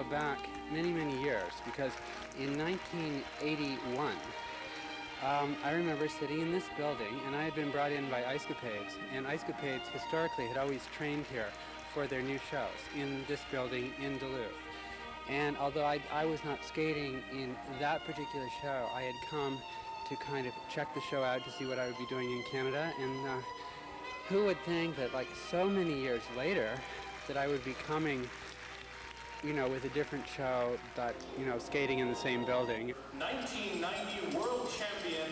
back many, many years, because in 1981, I remember sitting in this building, and I had been brought in by Ice Capades, and Ice Capades historically had always trained here for their new shows in this building in Duluth. And although I was not skating in that particular show, I had come to kind of check the show out to see what I would be doing in Canada, and who would think that, like, so many years later, that I would be coming, you know, with a different show, but, you know, skating in the same building. 1990 world champion,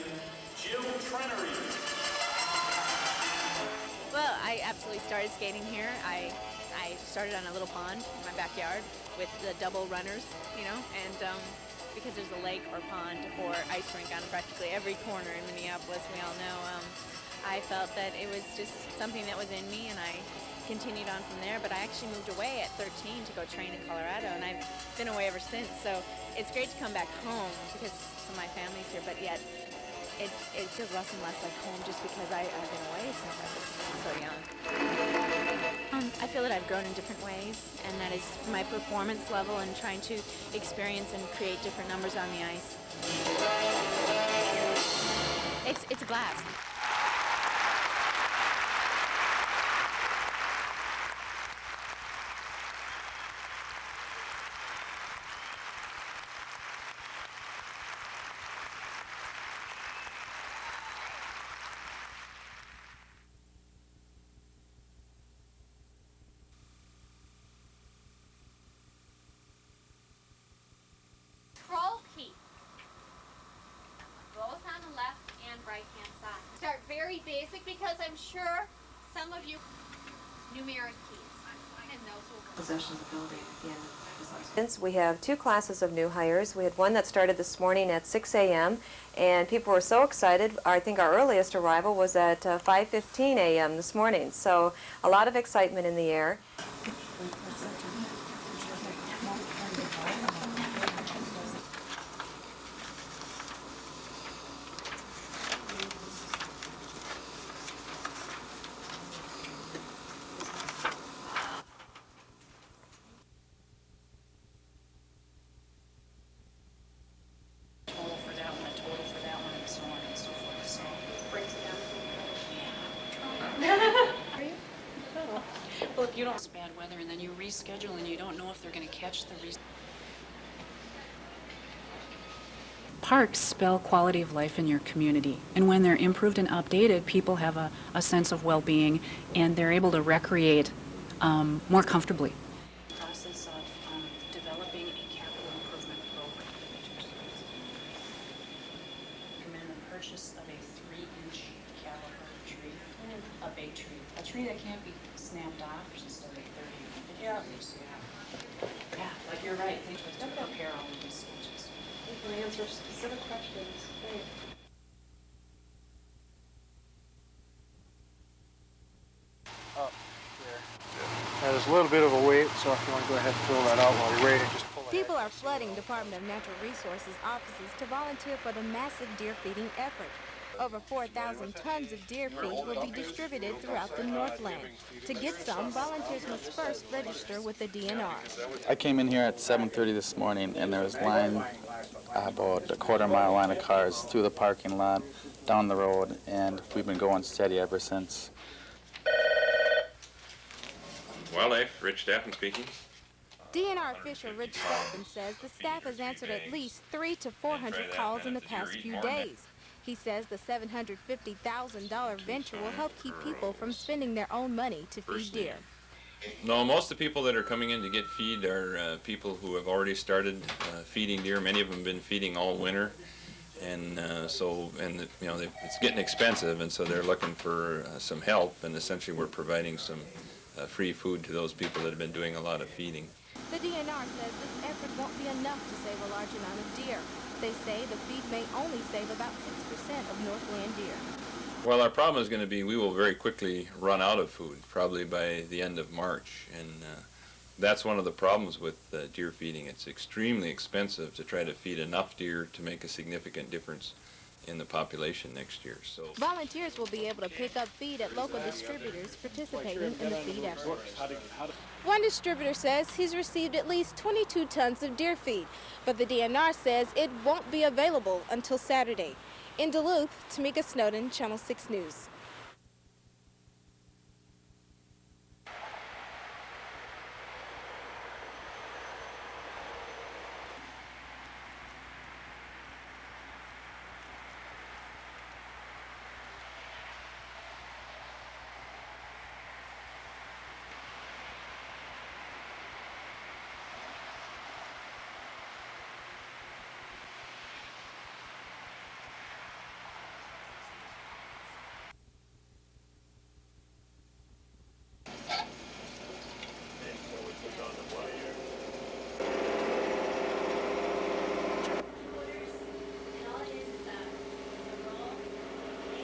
Jill Trenery. Well, I absolutely started skating here. I started on a little pond in my backyard with the double runners, you know, and because there's a lake or pond or ice rink on practically every corner in Minneapolis, we all know, I felt that it was just something that was in me, and I continued on from there. But I actually moved away at 13 to go train in Colorado, and I've been away ever since. So it's great to come back home because some of my family's here, but yet it feels less and less like home just because I've been away since I was so young. I feel that I've grown in different ways, and that is my performance level and trying to experience and create different numbers on the ice. It's a blast. Start very basic because I'm sure some of you numeric keys. Possession of the building at the end of the We have two classes of new hires. We had one that started this morning at 6 a.m. and people were so excited. I think our earliest arrival was at 5:15 a.m. this morning. So a lot of excitement in the air. Well, if you don't, it's bad weather, and then you reschedule, and you don't know if they're going to catch the Parks spell quality of life in your community, and when they're improved and updated, people have a sense of well-being, and they're able to recreate more comfortably. Process of developing a capital improvement program. Recommend the purchase of a 3-inch caliber tree, a big tree, a tree that can't be snapped off, just a 30 50 years. Yeah, like you're right. Don't prepare all of these sketches. You can answer specific questions. Great. Up there. There's a little bit of a wait, so if you want to go ahead and fill that out while you're waiting, just pull it. People are flooding Department of Natural Resources offices to volunteer for the massive deer feeding effort. Over 4,000 tons of deer feed will be distributed throughout the Northland. To get some, volunteers must first register with the DNR. I came in here at 7:30 this morning, and there was line, about a quarter-mile line of cars through the parking lot, down the road, and we've been going steady ever since. Wildlife, Rich Staffen speaking. DNR official Rich Staffen says the staff has answered at least 300 to 400 calls in the past few days. He says the $750,000 venture will help keep people from spending their own money to feed deer. No, most of the people that are coming in to get feed are people who have already started feeding deer. Many of them have been feeding all winter, and it's getting expensive, and so they're looking for some help. And essentially, we're providing some free food to those people that have been doing a lot of feeding. The DNR says this effort won't be enough to save a large amount of deer. They say the feed may only save about 6% of Northland deer. Well, our problem is going to be we will very quickly run out of food, probably by the end of March. And that's one of the problems with deer feeding. It's extremely expensive to try to feed enough deer to make a significant difference in the population next year. So Volunteers will be able to pick up feed at local distributors participating in the feed effort. One distributor says he's received at least 22 tons of deer feed, but the DNR says it won't be available until Saturday. In Duluth, Tamika Snowden, Channel 6 News.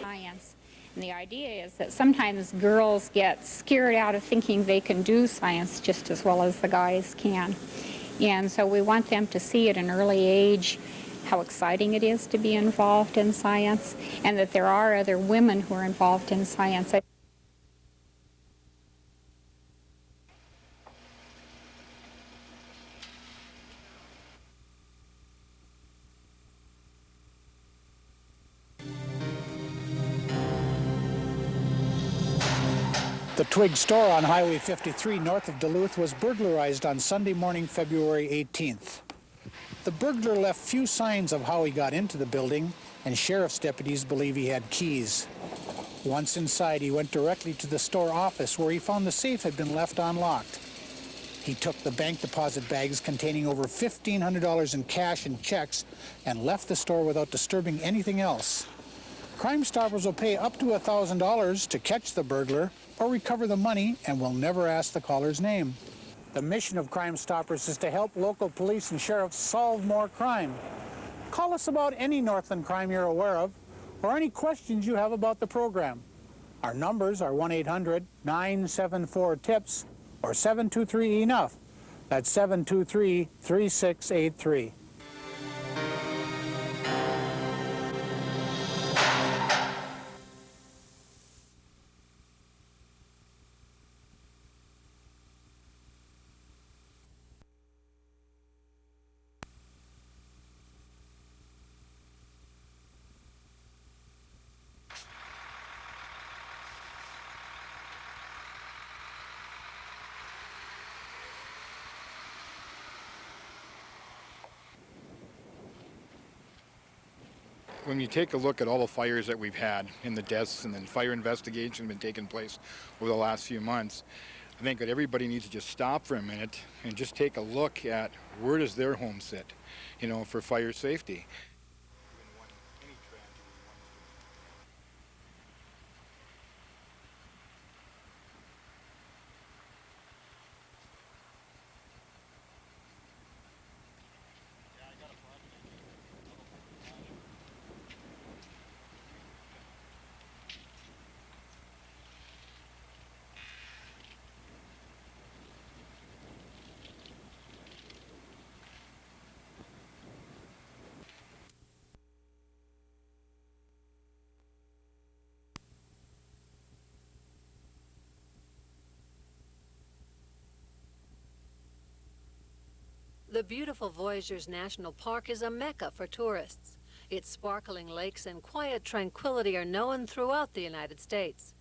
Science. And the idea is that sometimes girls get scared out of thinking they can do science just as well as the guys can. And so we want them to see at an early age how exciting it is to be involved in science, and that there are other women who are involved in science. The Twig store on Highway 53 north of Duluth was burglarized on Sunday morning, February 18th. The burglar left few signs of how he got into the building, and sheriff's deputies believe he had keys. Once inside, he went directly to the store office where he found the safe had been left unlocked. He took the bank deposit bags containing over $1,500 in cash and checks and left the store without disturbing anything else. Crime Stoppers will pay up to $1,000 to catch the burglar or recover the money and will never ask the caller's name. The mission of Crime Stoppers is to help local police and sheriffs solve more crime. Call us about any Northland crime you're aware of or any questions you have about the program. Our numbers are 1-800-974-TIPS or 723-ENOUGH. That's 723-3683. When you take a look at all the fires that we've had and the deaths and then fire investigation been taking place over the last few months, I think that everybody needs to just stop for a minute and just take a look at where does their home sit, you know, for fire safety. The beautiful Voyageurs National Park is a mecca for tourists. Its sparkling lakes and quiet tranquility are known throughout the United States.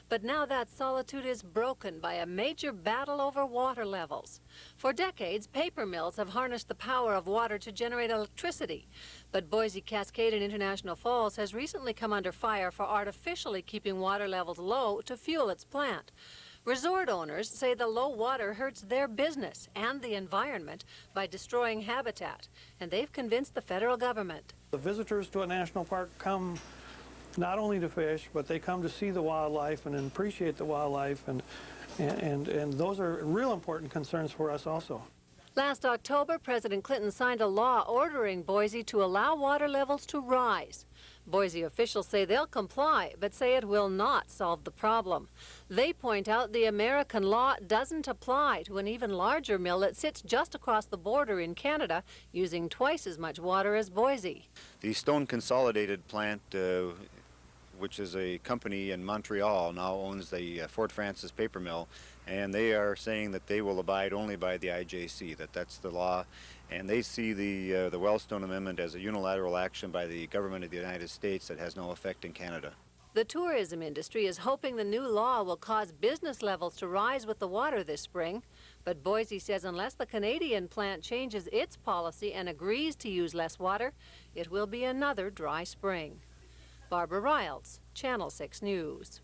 But now that solitude is broken by a major battle over water levels. For decades, paper mills have harnessed the power of water to generate electricity. But Boise Cascade in International Falls has recently come under fire for artificially keeping water levels low to fuel its plant. Resort owners say the low water hurts their business and the environment by destroying habitat, and they've convinced the federal government. The visitors to a national park come not only to fish, but they come to see the wildlife and appreciate the wildlife, and those are real important concerns for us also. Last October, President Clinton signed a law ordering Boise to allow water levels to rise. Boise officials say they'll comply, but say it will not solve the problem. They point out the American law doesn't apply to an even larger mill that sits just across the border in Canada, using twice as much water as Boise. The Stone Consolidated plant, which is a company in Montreal, now owns the Fort Francis paper mill, and they are saying that they will abide only by the IJC, that's the law, and they see the Wellstone Amendment as a unilateral action by the government of the United States that has no effect in Canada. The tourism industry is hoping the new law will cause business levels to rise with the water this spring, but Boise says unless the Canadian plant changes its policy and agrees to use less water, it will be another dry spring. Barbara Riles, Channel 6 News.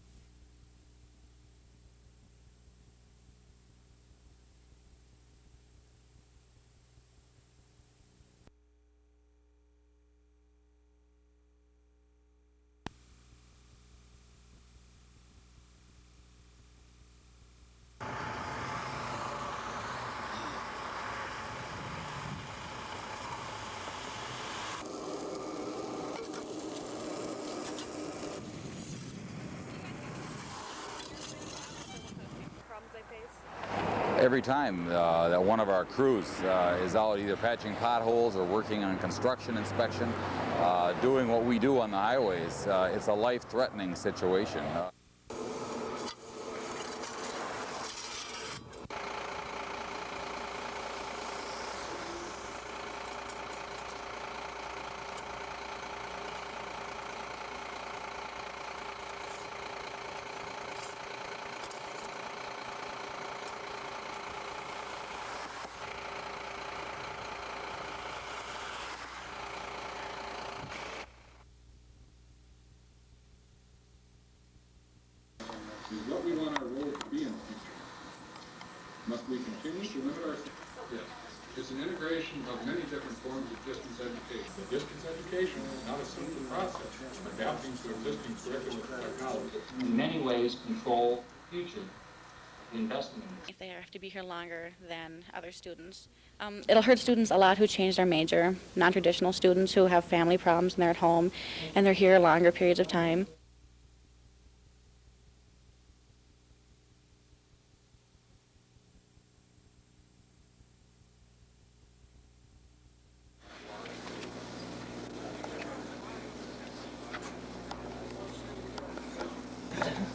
Every time that one of our crews is out either patching potholes or working on construction inspection, doing what we do on the highways, it's a life-threatening situation. Is what we want our road to be in the future. Must we continue to limit ourselves? Yes. It's an integration of many different forms of distance education. The distance education is not a simple process, adapting to existing curriculum technology. In many ways, control the future of the investment. If they have to be here longer than other students, it'll hurt students a lot who change their major, non-traditional students who have family problems and they're at home and they're here longer periods of time.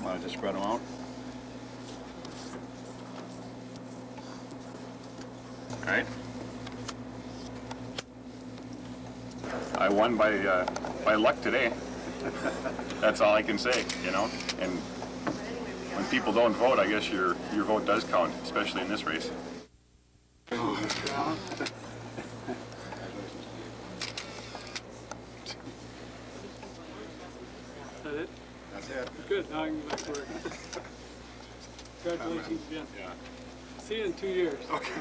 Want to just spread them out? All right. I won by luck today. That's all I can say, you know. And when people don't vote, I guess your vote does count, especially in this race. That it? That's it. Good. Now I can go back to work. Congratulations again. Yeah. See you in 2 years. Okay.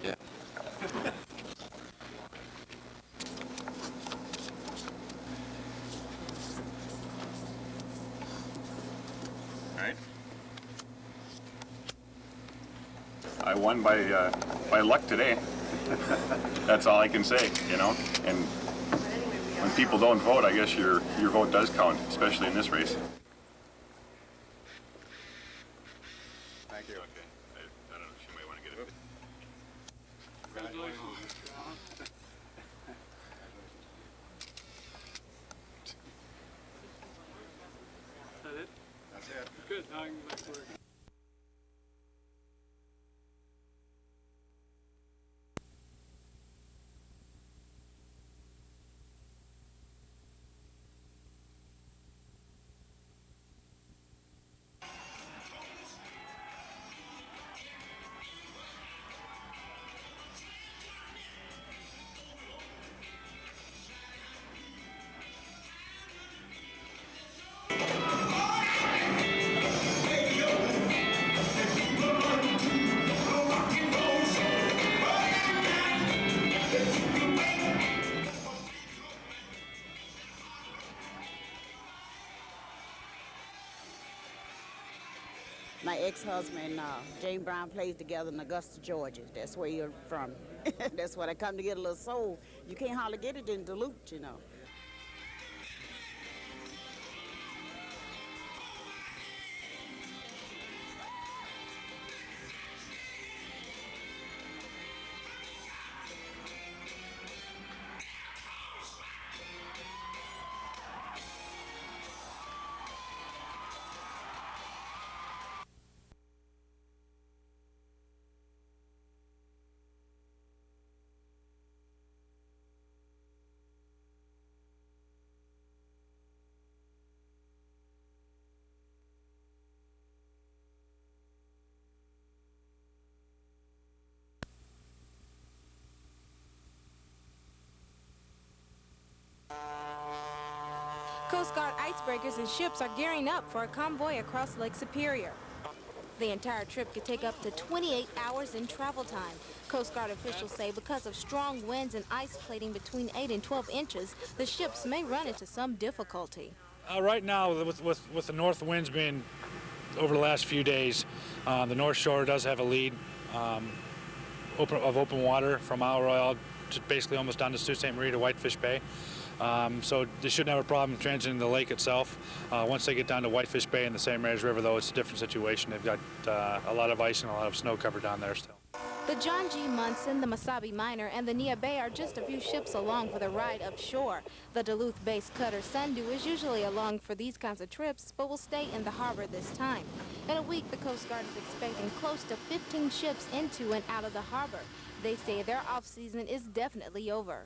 Yeah. All right. I won by luck today. That's all I can say, you know. And when people don't vote, I guess your vote does count, especially in this race. Thank you. Okay. I don't know. She might want to get it. Congratulations. That it? That's it. Good. Now I can go back to work. my ex-husband, James Brown, plays together in Augusta, Georgia. That's where you're from. That's where I come to get a little soul. You can't hardly get it in Duluth, you know. Coast Guard icebreakers and ships are gearing up for a convoy across Lake Superior. The entire trip could take up to 28 hours in travel time. Coast Guard officials say because of strong winds and ice plating between 8 and 12 inches, the ships may run into some difficulty. Right now, with the north winds being over the last few days, the North Shore does have a lead of open water from Isle Royale to basically almost down to Sault Ste. Marie to Whitefish Bay. So they shouldn't have a problem transiting the lake itself. Once they get down to Whitefish Bay and the St. Mary's River, though, it's a different situation. They've got a lot of ice and a lot of snow cover down there still. The John G. Munson, the Masabi Miner, and the Nia Bay are just a few ships along for the ride up shore. The Duluth-based cutter Sundew is usually along for these kinds of trips, but will stay in the harbor this time. In a week, the Coast Guard is expecting close to 15 ships into and out of the harbor. They say their off-season is definitely over.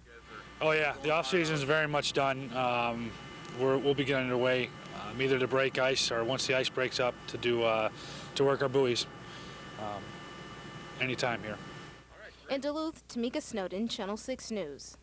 Oh yeah, the off-season is very much done. We'll be getting underway either to break ice or once the ice breaks up to work our buoys anytime here. In Duluth, Tamika Snowden, Channel 6 News.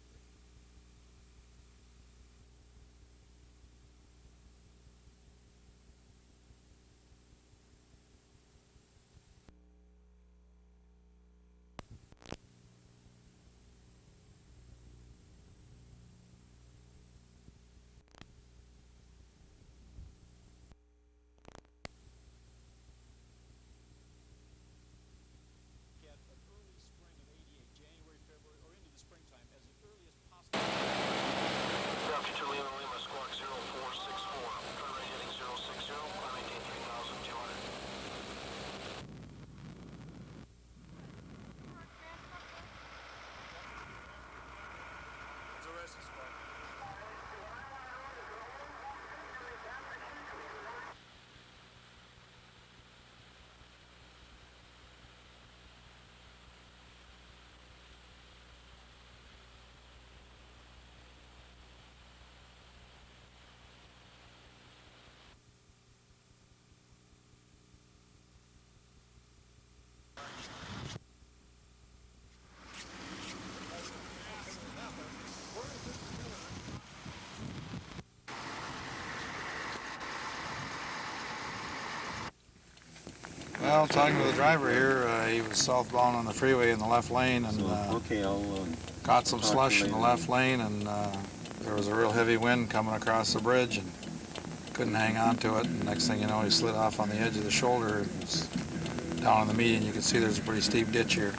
Well, talking to the driver here, he was southbound on the freeway in the left lane and caught some slush in the left lane, and there was a real heavy wind coming across the bridge and couldn't hang on to it. And next thing you know, he slid off on the edge of the shoulder. It was down on the median. You can see there's a pretty steep ditch here.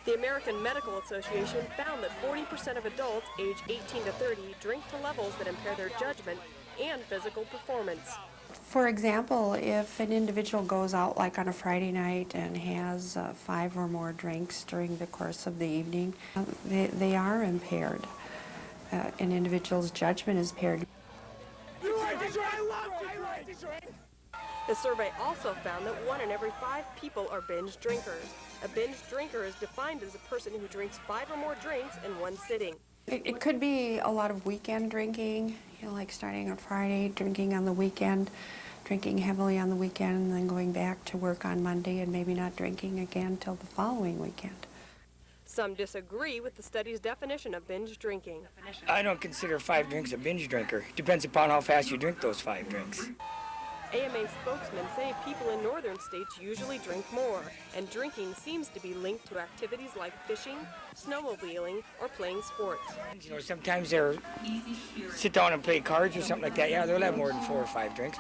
The American Medical Association found that 40% of adults aged 18 to 30 drink to levels that impair their judgment and physical performance. For example, if an individual goes out like on a Friday night and has 5 or more drinks during the course of the evening, they are impaired. An individual's judgment is impaired. The survey also found that 1 in every 5 people are binge drinkers. A binge drinker is defined as a person who drinks 5 or more drinks in one sitting. It could be a lot of weekend drinking, you know, like starting on Friday, drinking on the weekend, drinking heavily on the weekend, and then going back to work on Monday and maybe not drinking again till the following weekend. Some disagree with the study's definition of binge drinking. I don't consider 5 drinks a binge drinker. Depends upon how fast you drink those 5 drinks. AMA spokesmen say people in northern states usually drink more, and drinking seems to be linked to activities like fishing, snowmobiling, or playing sports. You know, sometimes they'll sit down and play cards or something like that. Yeah, they'll have more than 4 or 5 drinks.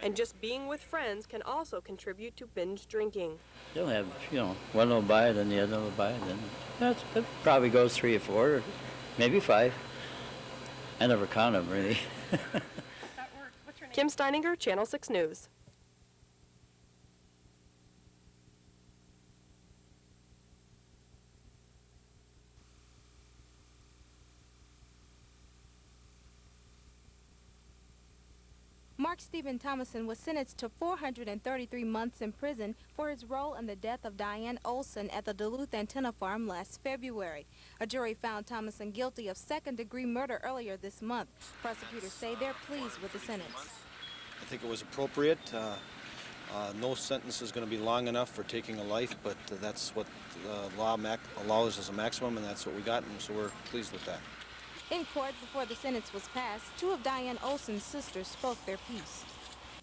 And just being with friends can also contribute to binge drinking. They'll have, you know, one will buy it and the other will buy it. And that probably goes 3 or 4, or maybe 5. I never count them, really. Kim Steininger, Channel 6 News. Mark Stephen Thomason was sentenced to 433 months in prison for his role in the death of Diane Olson at the Duluth antenna farm last February. A jury found Thomason guilty of second-degree murder earlier this month. Prosecutors say they're pleased with the sentence. I think it was appropriate. No sentence is going to be long enough for taking a life, but that's what the law allows as a maximum, and that's what we got, and so we're pleased with that. In court, before the sentence was passed, 2 of Diane Olson's sisters spoke their piece.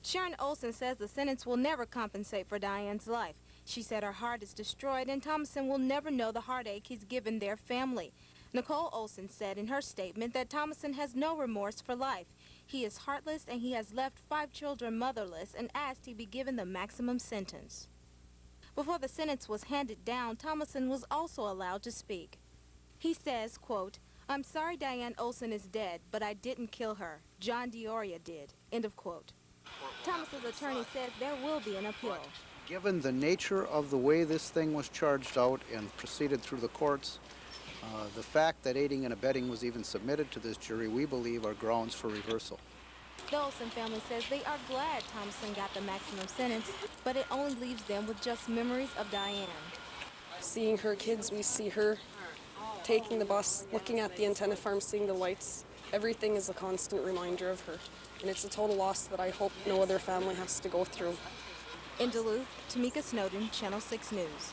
Sharon Olson says the sentence will never compensate for Diane's life. She said her heart is destroyed and Thomason will never know the heartache he's given their family. Nicole Olson said in her statement that Thomason has no remorse for life. He is heartless and he has left 5 children motherless and asked he be given the maximum sentence. Before the sentence was handed down, Thomason was also allowed to speak. He says, quote, "I'm sorry Diane Olson is dead, but I didn't kill her. John Dioria did." End of quote. Thomas's attorney says there will be an appeal. Given the nature of the way this thing was charged out and proceeded through the courts, the fact that aiding and abetting was even submitted to this jury, we believe, are grounds for reversal. The Olson family says they are glad Thomason got the maximum sentence, but it only leaves them with just memories of Diane. Seeing her kids, we see her taking the bus, looking at the antenna farm, seeing the lights. Everything is a constant reminder of her. And it's a total loss that I hope no other family has to go through. In Duluth, Tamika Snowden, Channel 6 News.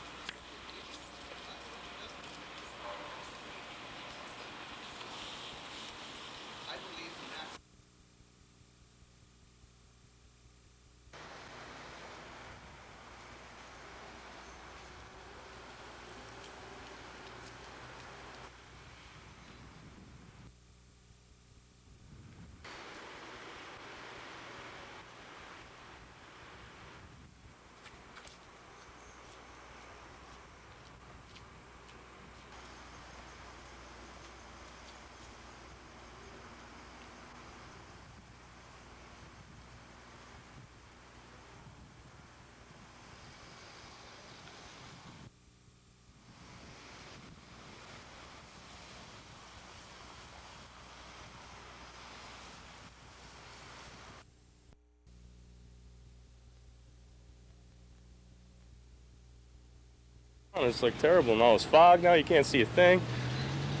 It's like terrible now. It's fog now. You can't see a thing.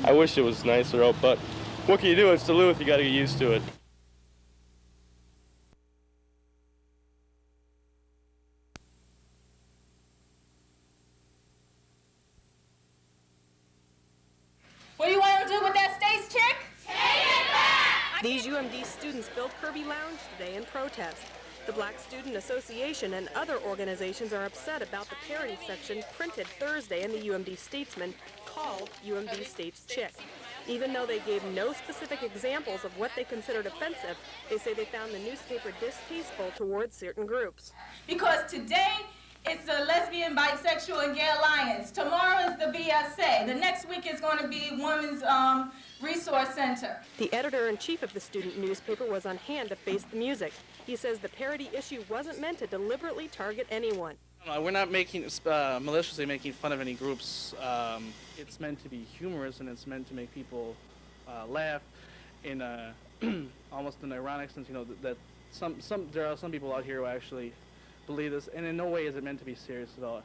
I wish it was nicer out, but what can you do? It's Duluth. You got to get used to it. What do you want to do with that States chick? Take it back! These UMD students filled Kirby Lounge today in protest. The Black Student Association and other organizations are upset about the parody section printed Thursday in the UMD Statesman called UMD States Chick. Even though they gave no specific examples of what they considered offensive, they say they found the newspaper distasteful towards certain groups. Because today it's the Lesbian, Bisexual, and Gay Alliance. Tomorrow is the BSA. The next week is going to be Women's Resource Center. The editor-in-chief of the student newspaper was on hand to face the music. He says the parody issue wasn't meant to deliberately target anyone. We're not maliciously making fun of any groups. It's meant to be humorous and it's meant to make people laugh in almost an ironic sense. You know that there are some people out here who actually believe this, and in no way is it meant to be serious at all.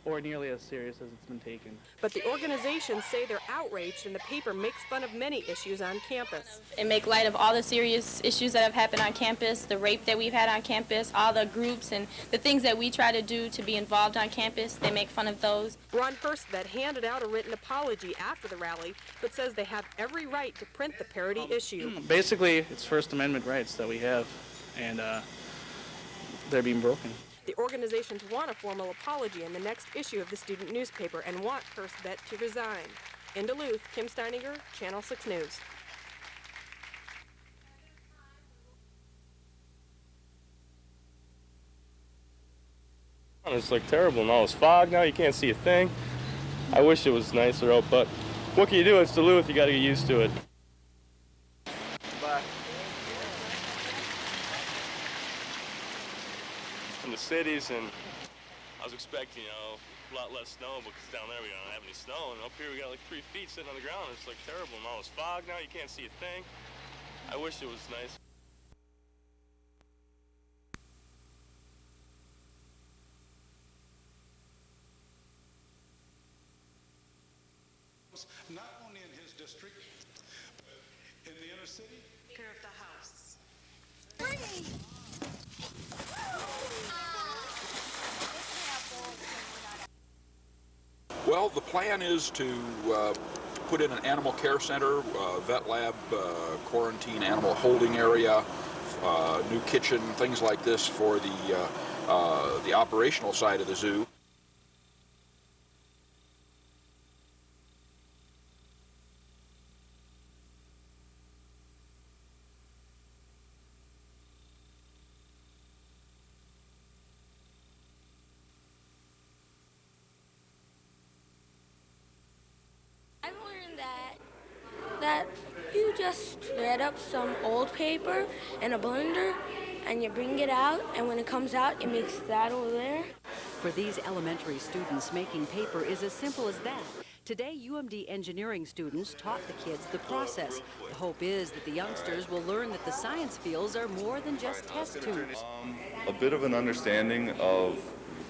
or nearly as serious as it's been taken. But the organizations say they're outraged and the paper makes fun of many issues on campus. And make light of all the serious issues that have happened on campus, the rape that we've had on campus, all the groups and the things that we try to do to be involved on campus. They make fun of those. Ron Hurstvedt handed out a written apology after the rally, but says they have every right to print the parody issue. Basically, it's First Amendment rights that we have, and they're being broken. The organizations want a formal apology in the next issue of the student newspaper and want Hurstvedt to resign. In Duluth, Kim Steininger, Channel 6 News. It's like terrible now. It's fog now. You can't see a thing. I wish it was nicer out, but what can you do? It's Duluth. You got to get used to it. Bye. In the cities, and I was expecting, a lot less snow, because down there we don't have any snow, and up here we got like 3 feet sitting on the ground. It's like terrible now. It's fog now. You can't see a thing. I wish it was nice. Not only in his district, but in the inner city. Speaker of the House. Well, the plan is to put in an animal care center, vet lab, quarantine animal holding area, new kitchen, things like this for the operational side of the zoo. That you just shred up some old paper in a blender and you bring it out, and when it comes out it makes that over there. For these elementary students, making paper is as simple as that. Today, UMD engineering students taught the kids the process. The hope is that the youngsters will learn that the science fields are more than just test tubes. A bit of an understanding of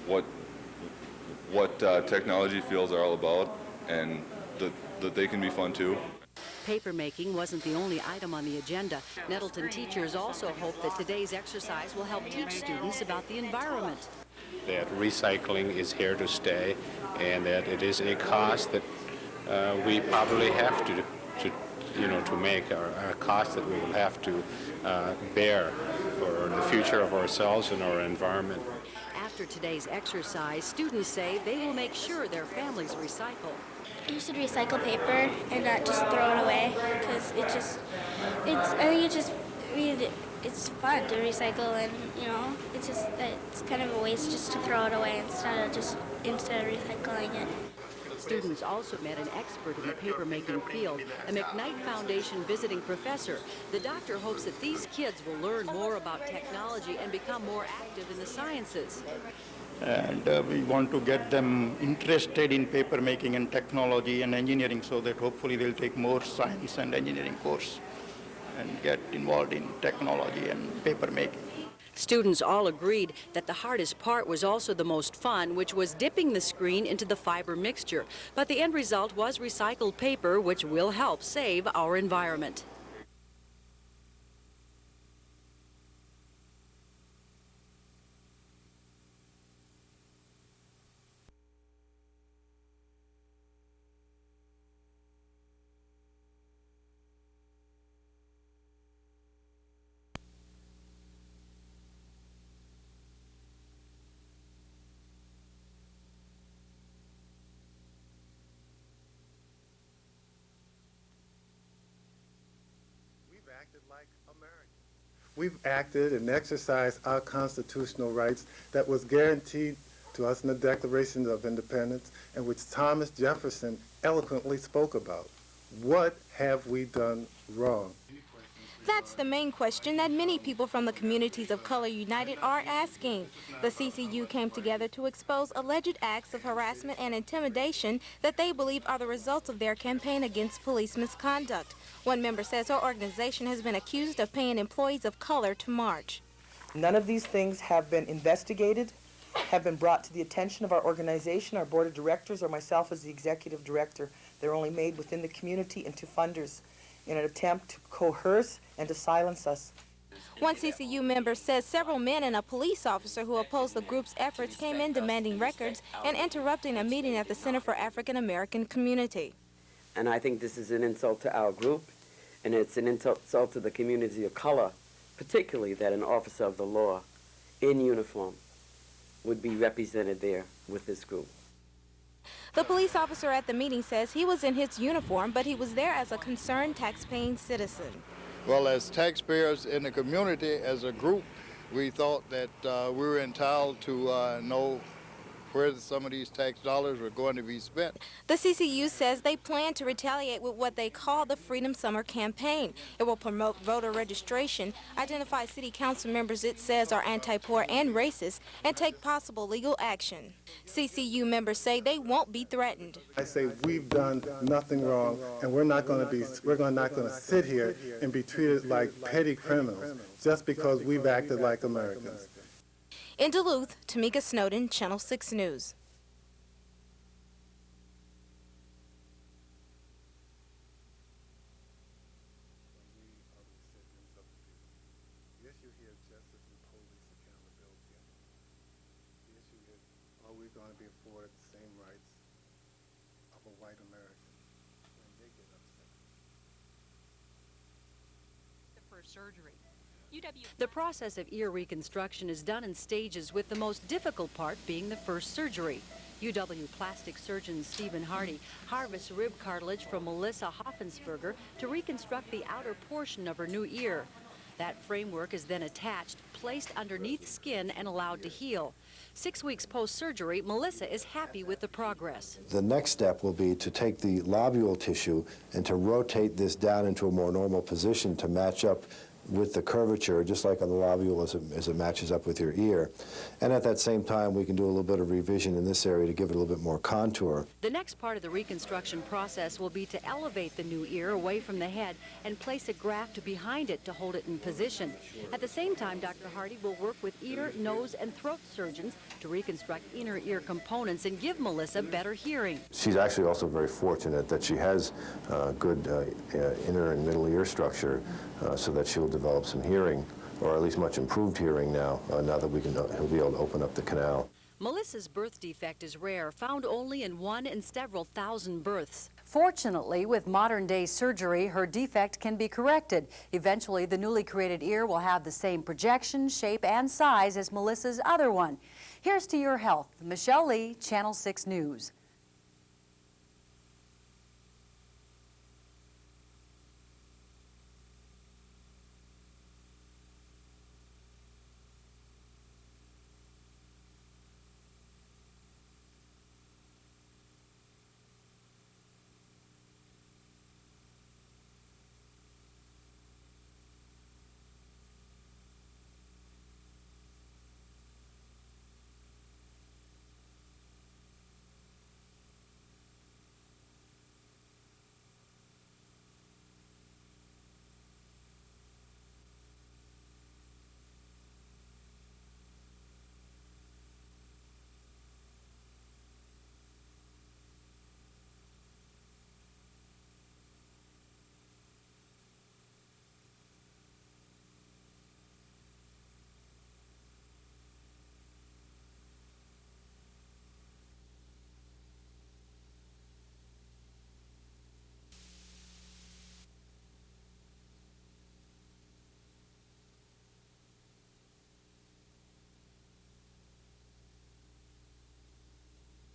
what technology fields are all about, and that they can be fun too. Paper making wasn't the only item on the agenda. Nettleton teachers also hope that today's exercise will help teach students about the environment. That recycling is here to stay, and that it is a cost that we probably have to make, or a cost that we will have to bear for the future of ourselves and our environment. After today's exercise, students say they will make sure their families recycle. You should recycle paper and not just throw it away, because it's fun to recycle, and it's kind of a waste just to throw it away instead of recycling it. Students also met an expert in the paper-making field, a McKnight Foundation visiting professor. The doctor hopes that these kids will learn more about technology and become more active in the sciences. And we want to get them interested in paper making and technology and engineering, so that hopefully they'll take more science and engineering course and get involved in technology and paper making. Students all agreed that the hardest part was also the most fun, which was dipping the screen into the fiber mixture. But the end result was recycled paper, which will help save our environment. We've acted and exercised our constitutional rights that was guaranteed to us in the Declaration of Independence, and which Thomas Jefferson eloquently spoke about. What have we done wrong? That's the main question that many people from the communities of Color United are asking. The CCU came together to expose alleged acts of harassment and intimidation that they believe are the results of their campaign against police misconduct. One member says her organization has been accused of paying employees of color to march. None of these things have been investigated have been brought to the attention of our organization, our board of directors, or myself as the executive director. They're only made within the community and to funders in an attempt to coerce and to silence us. One CCU member says several men and a police officer who opposed the group's efforts came in demanding records and interrupting a meeting at the Center for African American Community. And I think this is an insult to our group, and it's an insult to the community of color, particularly that an officer of the law in uniform would be represented there with this group. The police officer at the meeting says he was in his uniform, but he was there as a concerned taxpaying citizen. Well, as taxpayers in the community, as a group, we thought that we were entitled to know where some of these tax dollars were going to be spent. The CCU says they plan to retaliate with what they call the Freedom Summer Campaign. It will promote voter registration, identify city council members it says are anti-poor and racist, and take possible legal action. CCU members say they won't be threatened. I say we've done nothing wrong, and we're not going to sit here and be treated like petty criminals just because we've acted like Americans. In Duluth, Tamika Snowden, Channel 6 News. The issue here is justice and police accountability. The issue is, are we going to be afforded the same rights of a white American when they get upset? For surgery. The process of ear reconstruction is done in stages, with the most difficult part being the first surgery. UW plastic surgeon Stephen Hardy harvests rib cartilage from Melissa Hoffensberger to reconstruct the outer portion of her new ear. That framework is then attached, placed underneath skin, and allowed to heal. 6 weeks post-surgery, Melissa is happy with the progress. The next step will be to take the lobule tissue and to rotate this down into a more normal position to match up with the curvature, just like on the lobule as it matches up with your ear. And at that same time, we can do a little bit of revision in this area to give it a little bit more contour. The next part of the reconstruction process will be to elevate the new ear away from the head and place a graft behind it to hold it in position. At the same time, Dr. Hardy will work with ear, nose, and throat surgeons to reconstruct inner ear components and give Melissa better hearing. She's actually also very fortunate that she has good inner and middle ear structure so that she'll develop some hearing, or at least much improved hearing now that he'll be able to open up the canal. Melissa's birth defect is rare, found only in 1 in several thousand births. Fortunately, with modern-day surgery, her defect can be corrected. Eventually, the newly created ear will have the same projection, shape, and size as Melissa's other one. Here's to your health. Michelle Lee, Channel 6 News.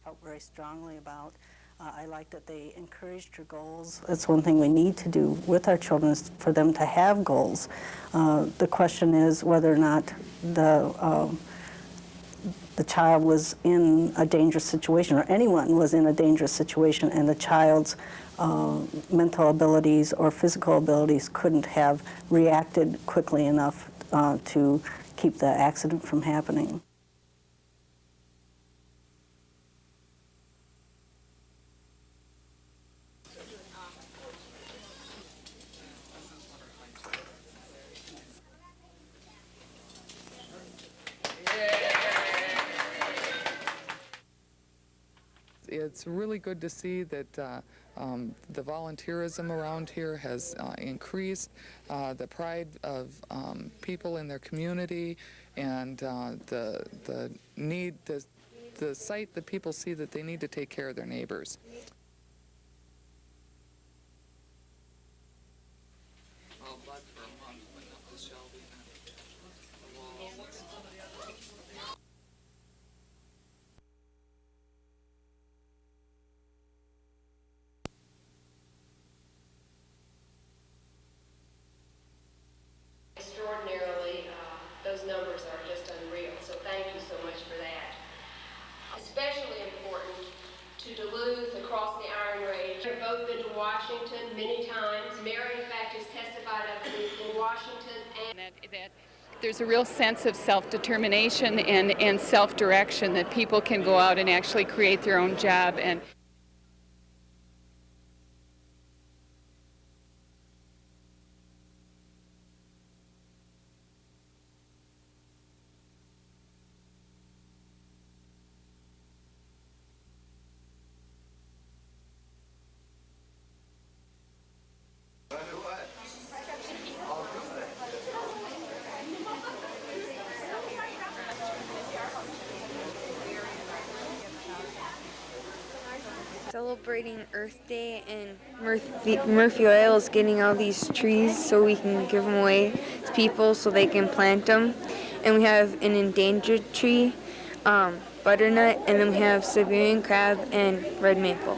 Felt very strongly about. I like that they encouraged her goals. It's one thing we need to do with our children is for them to have goals. The question is whether or not the child was in a dangerous situation, or anyone was in a dangerous situation, and the child's mental abilities or physical abilities couldn't have reacted quickly enough to keep the accident from happening. it's really good to see that the volunteerism around here has increased, the pride of people in their community, and the need, the sight that people see that they need to take care of their neighbors. Extraordinarily, those numbers are just unreal, so thank you so much for that. Especially important to Duluth, across the Iron Range. They've both been to Washington many times. Mary, in fact, has testified of in Washington. And that there's a real sense of self-determination and self-direction, that people can go out and actually create their own job. And celebrating Earth Day, and Murphy Oil is getting all these trees so we can give them away to people so they can plant them. And we have an endangered tree, butternut, and then we have Siberian crab and red maple.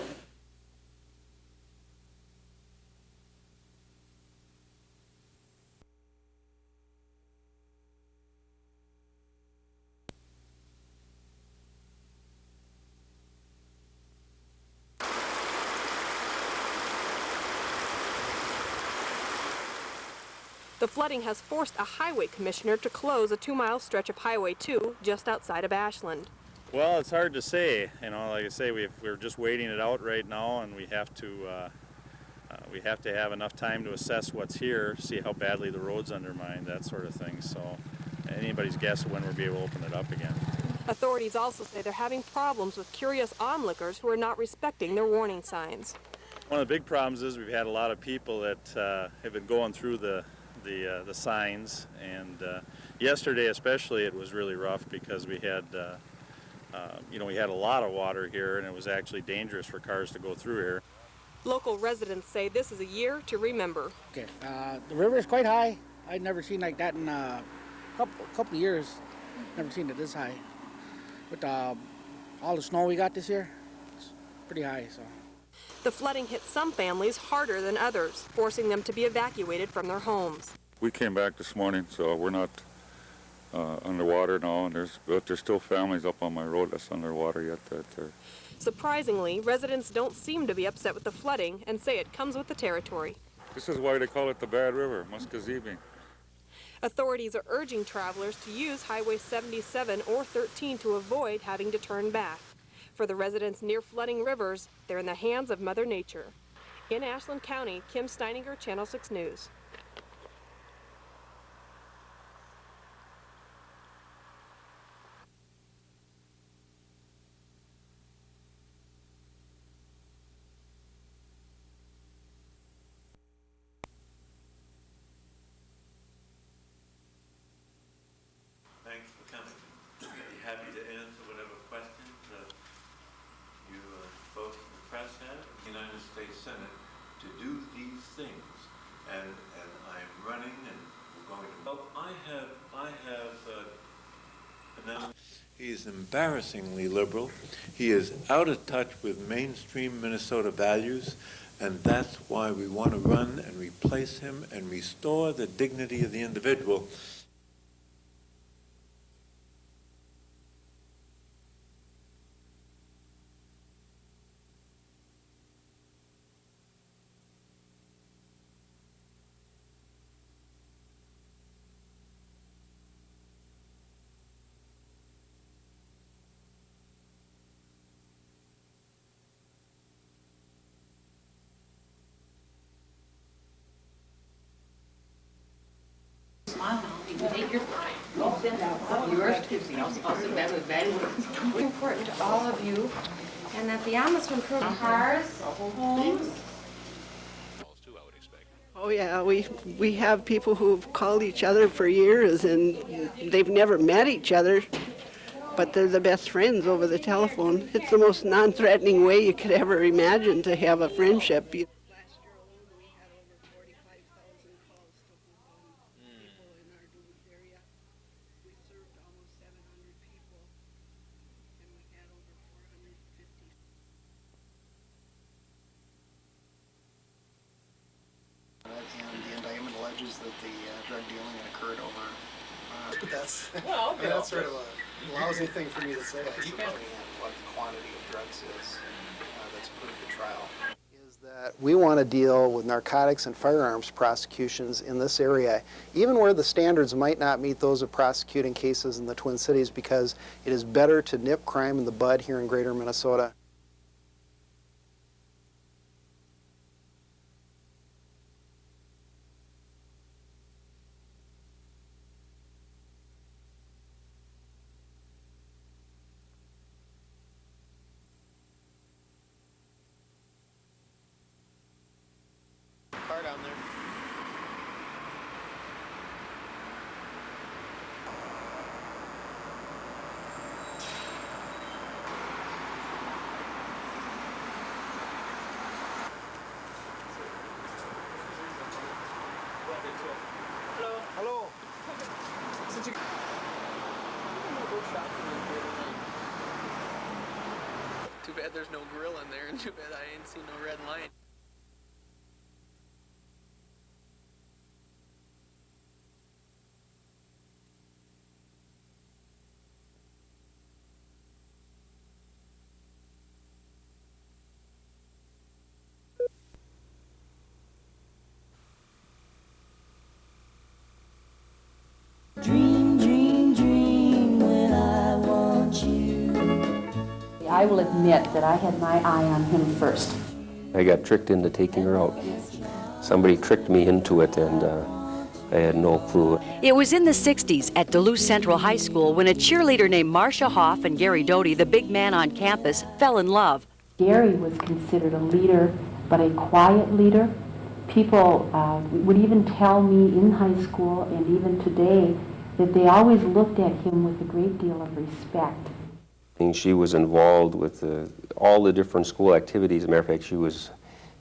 The flooding has forced a highway commissioner to close a 2-mile stretch of Highway 2 just outside of Ashland. Well, it's hard to say. You know, like I say, we're just waiting it out right now, and we have to have enough time to assess what's here, see how badly the road's undermined, that sort of thing. So anybody's guess of when we'll be able to open it up again. Authorities also say they're having problems with curious onlookers who are not respecting their warning signs. One of the big problems is we've had a lot of people that have been going through the signs, and yesterday especially it was really rough because we had we had a lot of water here, and it was actually dangerous for cars to go through here. Local residents say this is a year to remember. Okay, the river is quite high. I've never seen like that in a couple of years. Never seen it this high. With all the snow we got this year, it's pretty high. So. The flooding hit some families harder than others, forcing them to be evacuated from their homes. We came back this morning, so we're not underwater now, and there's still families up on my road that's underwater yet. Surprisingly, residents don't seem to be upset with the flooding and say it comes with the territory. This is why they call it the Bad River, Muskazibing. Authorities are urging travelers to use Highway 77 or 13 to avoid having to turn back. For the residents near flooding rivers, they're in the hands of Mother Nature. In Ashland County, Kim Steininger, Channel 6 News. Thanks for coming. I'd be happy to answer whatever questions you folks in the press have. The United States Senate to do these things, and I'm running, and we're going to. Well, I have announced. He's embarrassingly liberal. He is out of touch with mainstream Minnesota values, and that's why we want to run and replace him and restore the dignity of the individual. Smile now. You can take your time. Yours too. I'll send that with that. It's important to all of you And at the Ombudsman program, cars, homes. Oh yeah, we have people who've called each other for years and they've never met each other, but they're the best friends over the telephone. It's the most non-threatening way you could ever imagine to have a friendship. And the indictment alleges that the drug dealing occurred over. But that's Well, okay, that's sort of a lousy thing for me to say. I suppose. What the quantity of drugs is that's put to trial. Is that we want to deal with narcotics and firearms prosecutions in this area, even where the standards might not meet those of prosecuting cases in the Twin Cities, because it is better to nip crime in the bud here in Greater Minnesota. Car down there. Hello. Hello. Too bad there's no grill in there, and too bad I ain't seen no red light. Dream, dream, dream when I want you. I will admit that I had my eye on him first. I got tricked into taking her out. Somebody tricked me into it, and I had no clue. It was in the 60s at Duluth Central High School when a cheerleader named Marcia Hoff and Gary Doty, the big man on campus, fell in love. Gary was considered a leader, but a quiet leader. People would even tell me in high school and even today that they always looked at him with a great deal of respect. And she was involved with all the different school activities. As a matter of fact, she was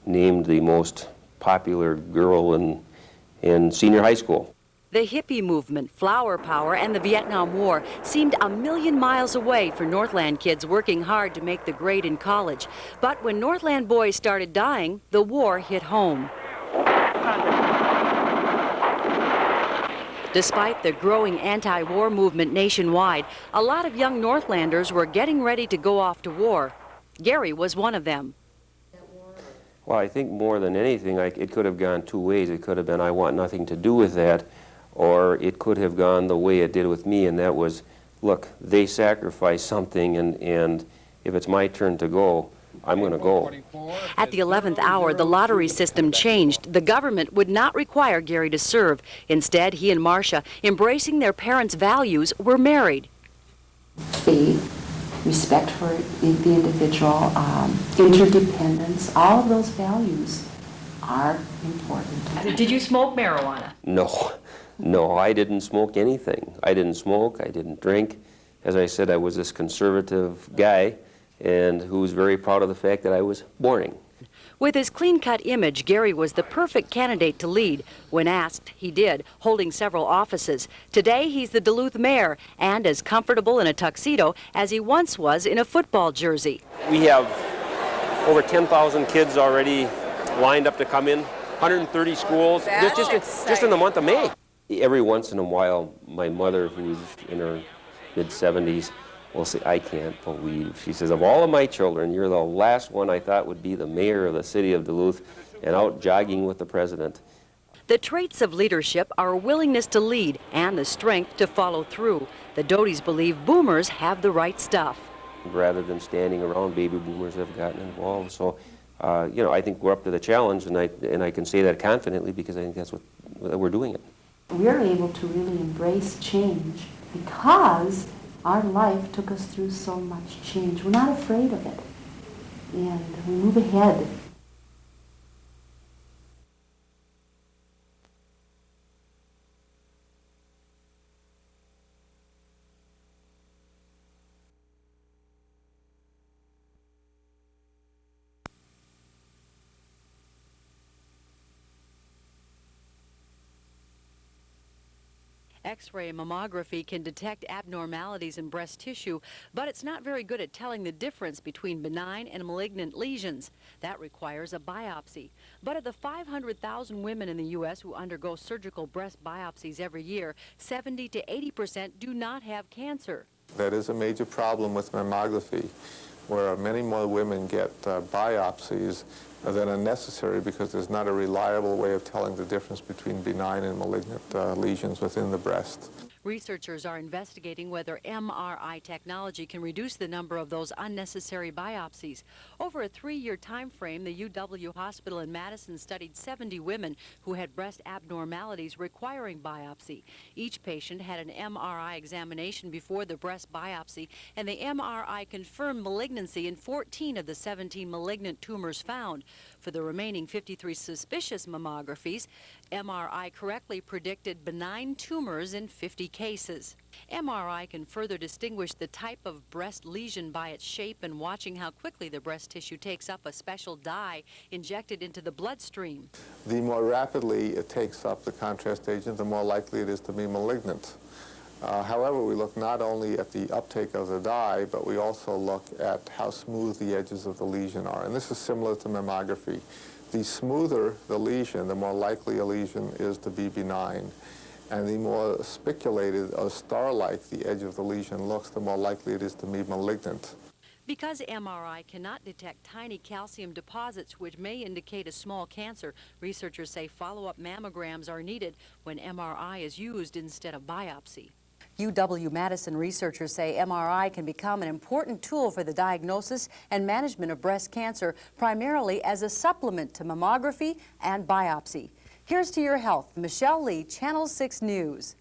named the most popular girl in senior high school. The hippie movement, flower power, and the Vietnam War seemed a million miles away for Northland kids working hard to make the grade in college. But when Northland boys started dying, the war hit home. Despite the growing anti-war movement nationwide, a lot of young Northlanders were getting ready to go off to war. Gary was one of them. Well, I think more than anything, it could have gone two ways. It could have been, I want nothing to do with that, or it could have gone the way it did with me, and that was, look, they sacrificed something, and if it's my turn to go, I'm going to go. At the 11th hour, the lottery system changed. The government would not require Gary to serve. Instead, he and Marcia, embracing their parents' values, were married. Faith, respect for the individual, interdependence, all of those values are important. Did you smoke marijuana? No, I didn't smoke anything. I didn't smoke, I didn't drink. As I said, I was this conservative guy, and who was very proud of the fact that I was boring. With his clean-cut image, Gary was the perfect candidate to lead. When asked, he did, holding several offices. Today, he's the Duluth mayor and as comfortable in a tuxedo as he once was in a football jersey. We have over 10,000 kids already lined up to come in, 130 schools, just in the month of May. Every once in a while, my mother, who's in her mid-70s, will say, I can't believe. She says, of all of my children, you're the last one I thought would be the mayor of the city of Duluth and out jogging with the president. The traits of leadership are a willingness to lead and the strength to follow through. The Dotys believe boomers have the right stuff. Rather than standing around, baby boomers have gotten involved. So, I think we're up to the challenge, and I can say that confidently because I think that's what we're doing it. We're able to really embrace change because our life took us through so much change. We're not afraid of it. and we move ahead. X-ray mammography can detect abnormalities in breast tissue, but it's not very good at telling the difference between benign and malignant lesions. That requires a biopsy. But of the 500,000 women in the U.S. who undergo surgical breast biopsies every year, 70 to 80% do not have cancer. That is a major problem with mammography, where many more women get biopsies than are necessary because there's not a reliable way of telling the difference between benign and malignant lesions within the breast. Researchers are investigating whether MRI technology can reduce the number of those unnecessary biopsies. Over a 3-year time frame, the UW Hospital in Madison studied 70 women who had breast abnormalities requiring biopsy. Each patient had an MRI examination before the breast biopsy, and the MRI confirmed malignancy in 14 of the 17 malignant tumors found. For the remaining 53 suspicious mammographies, MRI correctly predicted benign tumors in 50 cases. MRI can further distinguish the type of breast lesion by its shape and watching how quickly the breast tissue takes up a special dye injected into the bloodstream. The more rapidly it takes up the contrast agent, the more likely it is to be malignant. However, we look not only at the uptake of the dye, but we also look at how smooth the edges of the lesion are. And this is similar to mammography. The smoother the lesion, the more likely a lesion is to be benign. And the more spiculated or star-like the edge of the lesion looks, the more likely it is to be malignant. Because MRI cannot detect tiny calcium deposits which may indicate a small cancer, researchers say follow-up mammograms are needed when MRI is used instead of biopsy. UW-Madison researchers say MRI can become an important tool for the diagnosis and management of breast cancer, primarily as a supplement to mammography and biopsy. Here's to your health. Michelle Lee, Channel 6 News.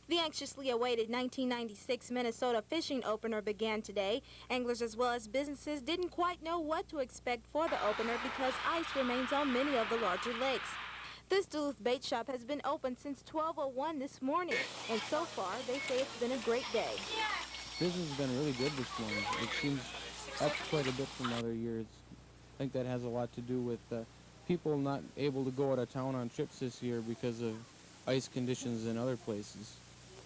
The anxiously awaited 1996 Minnesota fishing opener began today. Anglers as well as businesses didn't quite know what to expect for the opener because ice remains on many of the larger lakes. This Duluth bait shop has been open since 12:01 this morning, and so far they say it's been a great day. Business has been really good this morning. It seems up quite a bit from other years. I think that has a lot to do with people not able to go out of town on trips this year because of ice conditions in other places.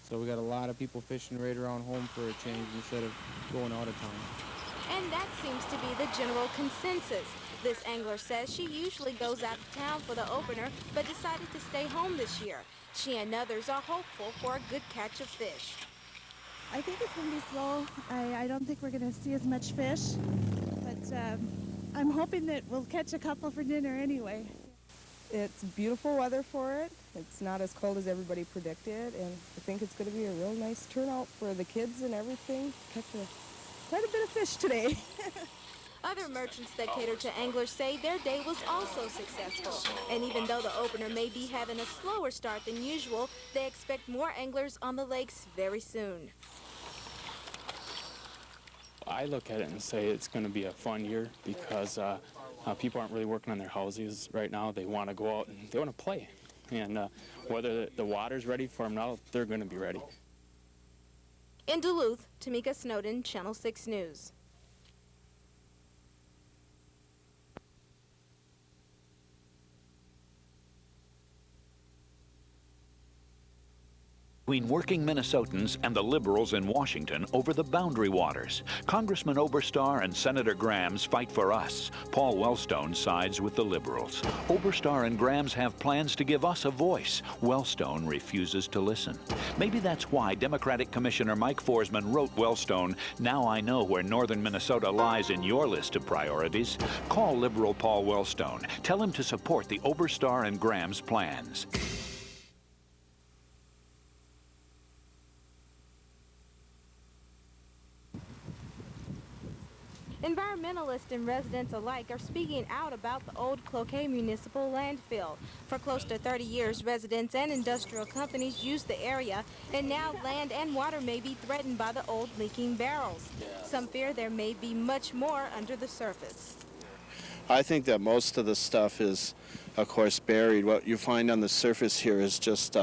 So we got a lot of people fishing right around home for a change instead of going out of town. And that seems to be the general consensus. This angler says she usually goes out of town for the opener, but decided to stay home this year. She and others are hopeful for a good catch of fish. I think it's going to be slow. I don't think we're going to see as much fish, but I'm hoping that we'll catch a couple for dinner anyway. It's beautiful weather for it. It's not as cold as everybody predicted, and I think it's going to be a real nice turnout for the kids and everything. Catch quite a bit of fish today. Other merchants that cater to anglers say their day was also successful. And even though the opener may be having a slower start than usual, they expect more anglers on the lakes very soon. I look at it and say it's going to be a fun year because people aren't really working on their houses right now. They want to go out and they want to play. And whether the water's ready for them now, they're going to be ready. In Duluth, Tamika Snowden, Channel 6 News. Between working Minnesotans and the liberals in Washington over the boundary waters. Congressman Oberstar and Senator Grams fight for us. Paul Wellstone sides with the liberals. Oberstar and Grams have plans to give us a voice. Wellstone refuses to listen. Maybe that's why Democratic Commissioner Mike Forsman wrote Wellstone, "Now I know where northern Minnesota lies in your list of priorities." Call liberal Paul Wellstone. Tell him to support the Oberstar and Grams plans. Environmentalists and residents alike are speaking out about the old Cloquet Municipal Landfill. For close to 30 years, residents and industrial companies use the area, and now land and water may be threatened by the old leaking barrels. Some fear there may be much more under the surface. I think that most of the stuff is, of course, buried. What you find on the surface here is just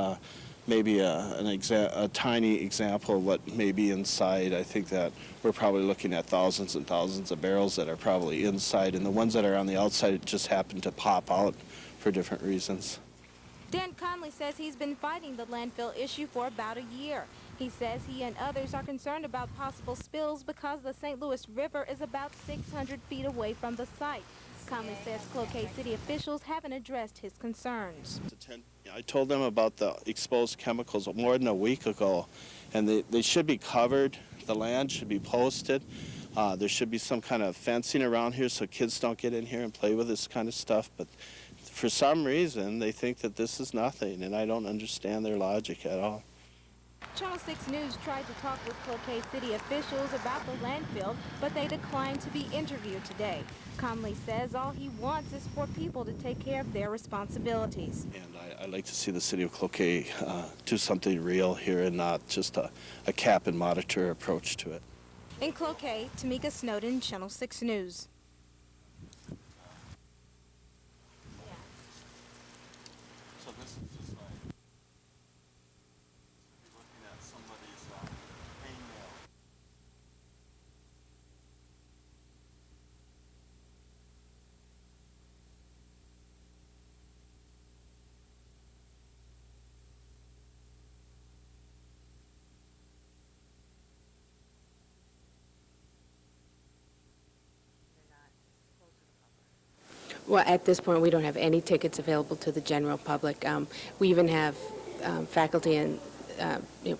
maybe a tiny example of what may be inside. I think that we're probably looking at thousands and thousands of barrels that are probably inside, and the ones that are on the outside just happen to pop out for different reasons. Dan Conley says he's been fighting the landfill issue for about a year. He says he and others are concerned about possible spills because the St. Louis River is about 600 feet away from the site. Conley says Cloquet City officials haven't addressed his concerns. I told them about the exposed chemicals more than a week ago, and they should be covered. The land should be posted. There should be some kind of fencing around here so kids don't get in here and play with this kind of stuff. But for some reason, they think that this is nothing, and I don't understand their logic at all. Channel 6 News tried to talk with Cloquet City officials about the landfill, but they declined to be interviewed today. Conley says all he wants is for people to take care of their responsibilities. And I'd like to see the city of Cloquet do something real here and not just a cap and monitor approach to it. In Cloquet, Tamika Snowden, Channel 6 News. So this is just like looking at somebody's hangnail. Well, at this point, we don't have any tickets available to the general public. We even have faculty and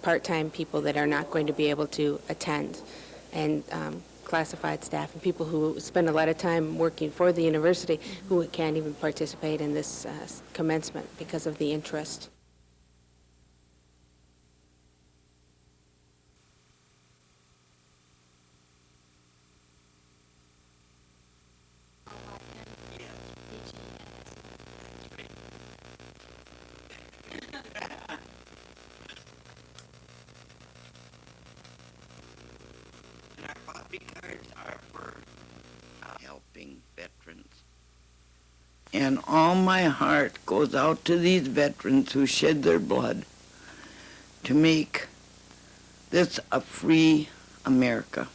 part-time people that are not going to be able to attend, and classified staff and people who spend a lot of time working for the university who can't even participate in this commencement because of the interest. And all my heart goes out to these veterans who shed their blood to make this a free America.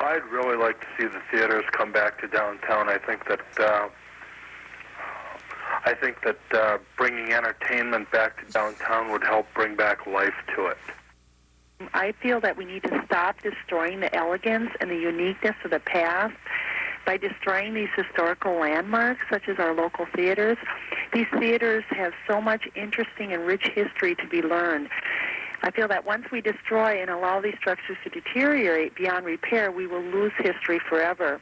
I'd really like to see the theaters come back to downtown. I think that bringing entertainment back to downtown would help bring back life to it. I feel that we need to stop destroying the elegance and the uniqueness of the past by destroying these historical landmarks, such as our local theaters. These theaters have so much interesting and rich history to be learned. I feel that once we destroy and allow these structures to deteriorate beyond repair, we will lose history forever.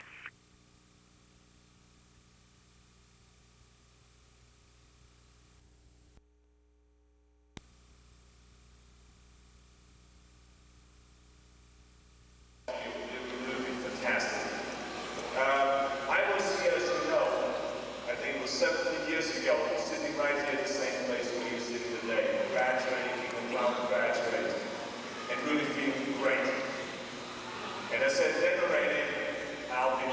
And as I decorated, I'll be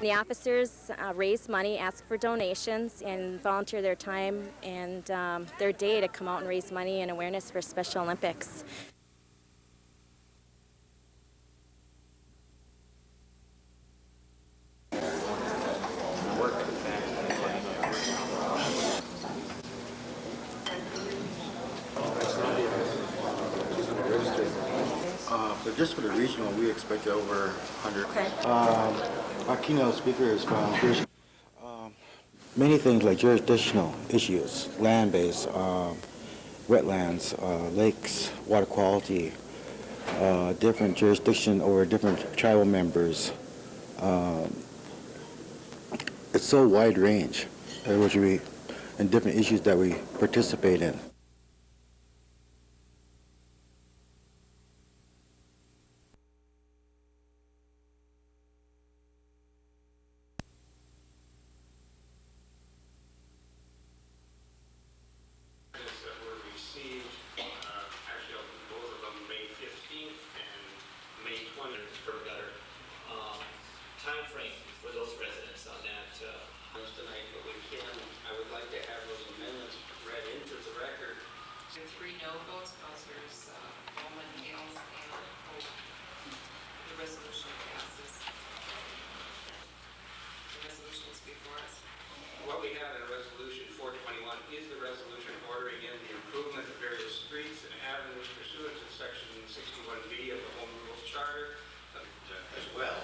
The officers raise money, ask for donations, and volunteer their time and their day to come out and raise money and awareness for Special Olympics. So just for the regional, we expect over 100. Okay. Our keynote speaker is from many things like jurisdictional issues, land-based, wetlands, lakes, water quality, different jurisdiction over different tribal members. It's so wide range, and different issues that we participate in. What we have in Resolution 421 is the resolution ordering in the improvement of various streets and avenues pursuant to Section 61B of the Home Rule Charter as well.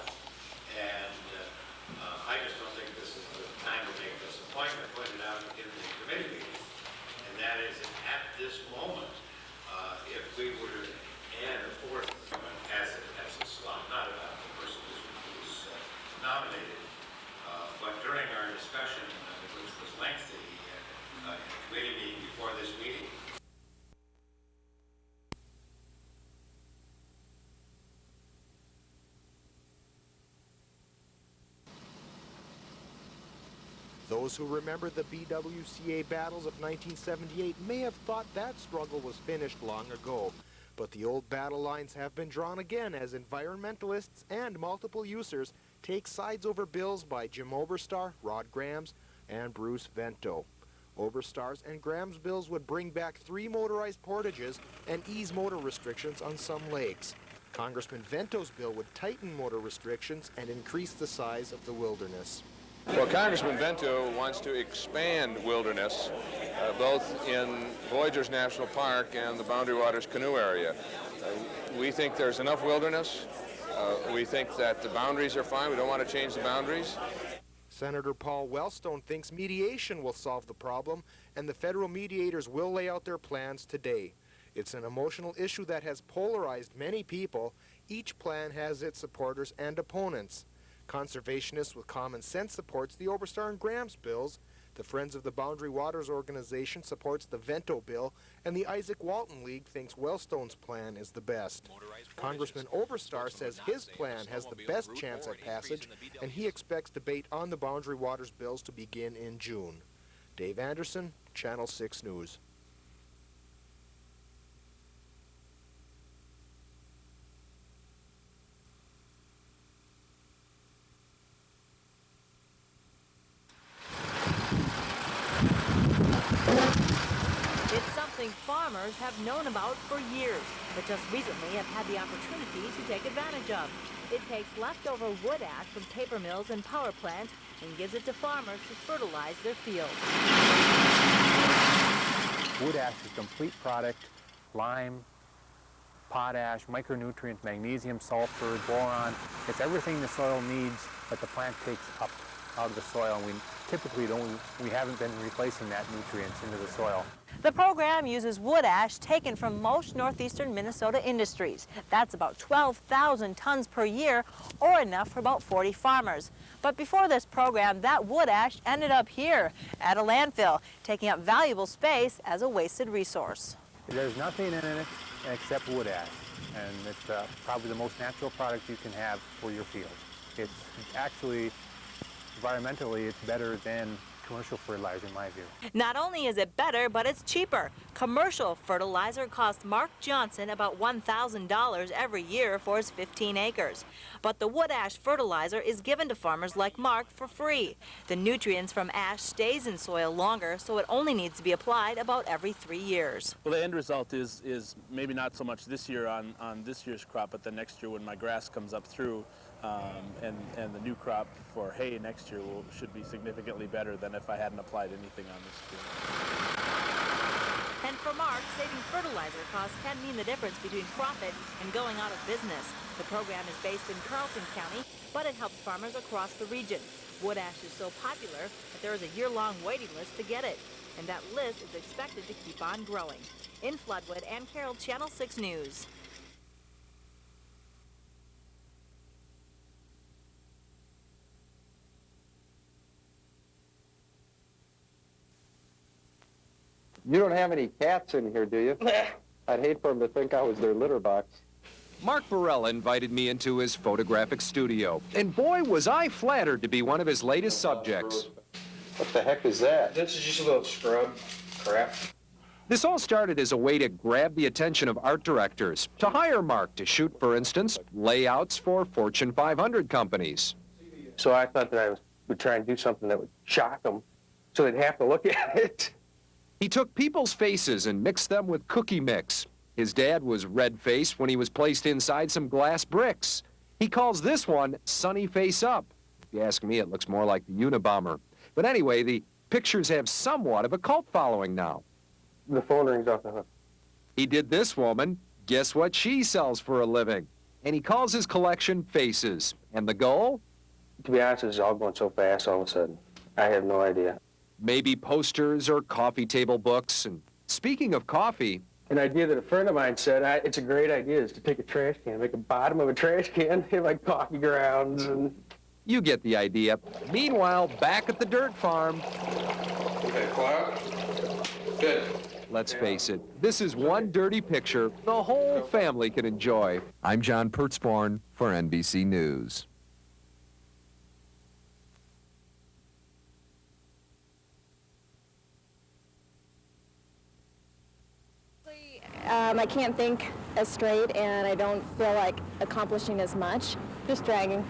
And I just don't think this is the time to make this appointment pointed out in the committee meeting. And that is that at this moment, if we were to add a fourth as a slot, not about the person who's nominated, but during our discussion, which was lengthy in the committee meeting before this meeting, those who remember the BWCA battles of 1978 may have thought that struggle was finished long ago. But the old battle lines have been drawn again as environmentalists and multiple users take sides over bills by Jim Oberstar, Rod Grams, and Bruce Vento. Oberstar's and Grams' bills would bring back 3 motorized portages and ease motor restrictions on some lakes. Congressman Vento's bill would tighten motor restrictions and increase the size of the wilderness. Well, Congressman Vento wants to expand wilderness, both in Voyageurs National Park and the Boundary Waters Canoe Area. We think there's enough wilderness. We think that the boundaries are fine. We don't want to change the boundaries. Senator Paul Wellstone thinks mediation will solve the problem, and the federal mediators will lay out their plans today. It's an emotional issue that has polarized many people. Each plan has its supporters and opponents. Conservationists with Common Sense supports the Oberstar and Grams bills. The Friends of the Boundary Waters organization supports the Vento bill, and the Isaac Walton League thinks Wellstone's plan is the best. Congressman Oberstar says his plan has the best chance at passage, and he expects debate on the Boundary Waters bills to begin in June. Dave Anderson, Channel 6 News. Farmers have known about for years, but just recently have had the opportunity to take advantage of. It takes leftover wood ash from paper mills and power plants and gives it to farmers to fertilize their fields. Wood ash is a complete product: lime, potash, micronutrients, magnesium, sulfur, boron. It's everything the soil needs that the plant takes up out of the soil, and we haven't been replacing that nutrients into the soil. The program uses wood ash taken from most northeastern Minnesota industries. That's about 12,000 tons per year, or enough for about 40 farmers. But before this program, that wood ash ended up here at a landfill, taking up valuable space as a wasted resource. There's nothing in it except wood ash, and it's probably the most natural product you can have for your field. It's actually, environmentally, it's better than commercial fertilizer, in my view. Not only is it better, but it's cheaper. Commercial fertilizer costs Mark Johnson about $1,000 every year for his 15 acres. But the wood ash fertilizer is given to farmers like Mark for free. The nutrients from ash stays in soil longer, so it only needs to be applied about every 3 years. Well, the end result is maybe not so much this year on this year's crop, but the next year when my grass comes up through, and the new crop for hay next year should be significantly better than if I hadn't applied anything on this field. And for Mark, saving fertilizer costs can mean the difference between profit and going out of business. The program is based in Carleton County, but it helps farmers across the region. Wood ash is so popular that there is a year-long waiting list to get it, and that list is expected to keep on growing. In Floodwood, Ann Carroll, Channel 6 News. You don't have any cats in here, do you? I'd hate for them to think I was their litter box. Mark Burrell invited me into his photographic studio, and boy, was I flattered to be one of his latest subjects. What the heck is that? This is just a little scrub crap. This all started as a way to grab the attention of art directors, to hire Mark to shoot, for instance, layouts for Fortune 500 companies. So I thought that I would try and do something that would shock them, so they'd have to look at it. He took people's faces and mixed them with cookie mix. His dad was red-faced when he was placed inside some glass bricks. He calls this one Sunny Face Up. If you ask me, it looks more like the Unabomber. But anyway, the pictures have somewhat of a cult following now. The phone rings off the hook. He did this woman. Guess what she sells for a living? And he calls his collection Faces. And the goal? To be honest, it's all going so fast all of a sudden. I have no idea. Maybe posters or coffee table books. And speaking of coffee... An idea that a friend of mine said, it's a great idea, is to take a trash can, make a bottom of a trash can, have like coffee grounds and... You get the idea. Meanwhile, back at the dirt farm... Okay, quiet. Good. Let's face it, this is one dirty picture the whole family can enjoy. I'm John Pertzborn for NBC News. I can't think as straight, and I don't feel like accomplishing as much. Just dragging.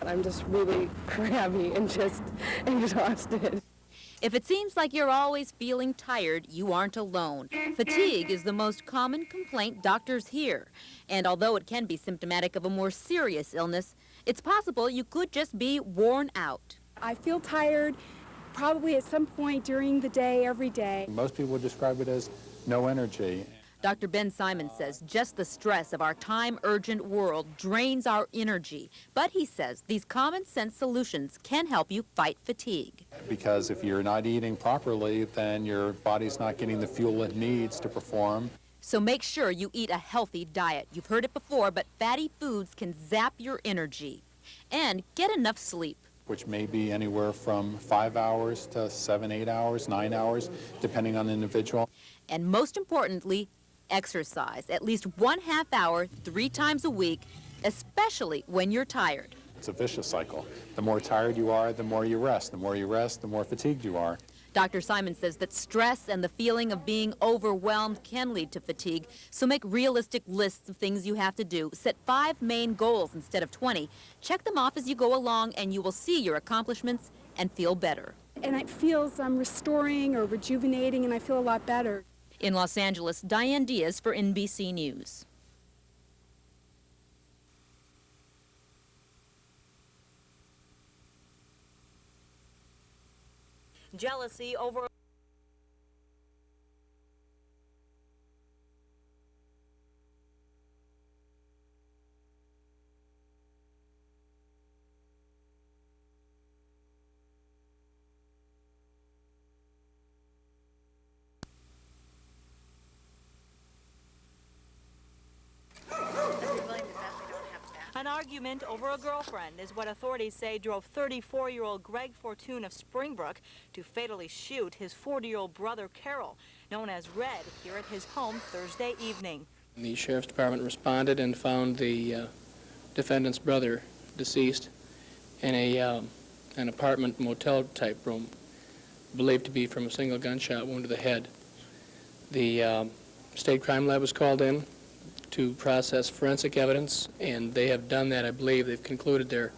I'm just really crabby and just exhausted. If it seems like you're always feeling tired, you aren't alone. Fatigue is the most common complaint doctors hear. And although it can be symptomatic of a more serious illness, it's possible you could just be worn out. I feel tired probably at some point during the day, every day. Most people would describe it as no energy. Dr. Ben Simon says just the stress of our time-urgent world drains our energy. But he says these common-sense solutions can help you fight fatigue. Because if you're not eating properly, then your body's not getting the fuel it needs to perform. So make sure you eat a healthy diet. You've heard it before, but fatty foods can zap your energy. And get enough sleep. Which may be anywhere from 5 hours to 7, 8 hours, 9 hours, depending on the individual. And most importantly, exercise at least 1/2 hour 3 times a week, especially when you're tired. It's a vicious cycle. The more tired you are, the more you rest. The more you rest, the more fatigued you are. Dr. Simon says that stress and the feeling of being overwhelmed can lead to fatigue, so make realistic lists of things you have to do. Set 5 main goals instead of 20. Check them off as you go along, and you will see your accomplishments and feel better. And it feels restoring or rejuvenating, and I feel a lot better. In Los Angeles, Diane Diaz for NBC News. Jealousy over An argument over a girlfriend is what authorities say drove 34-year-old Greg Fortune of Springbrook to fatally shoot his 40-year-old brother Carol, known as Red, here at his home Thursday evening. The Sheriff's Department responded and found the defendant's brother deceased in an apartment motel type room. believed to be from a single gunshot wound to the head. The state crime lab was called in to process forensic evidence, and they have done that, I believe. They've concluded their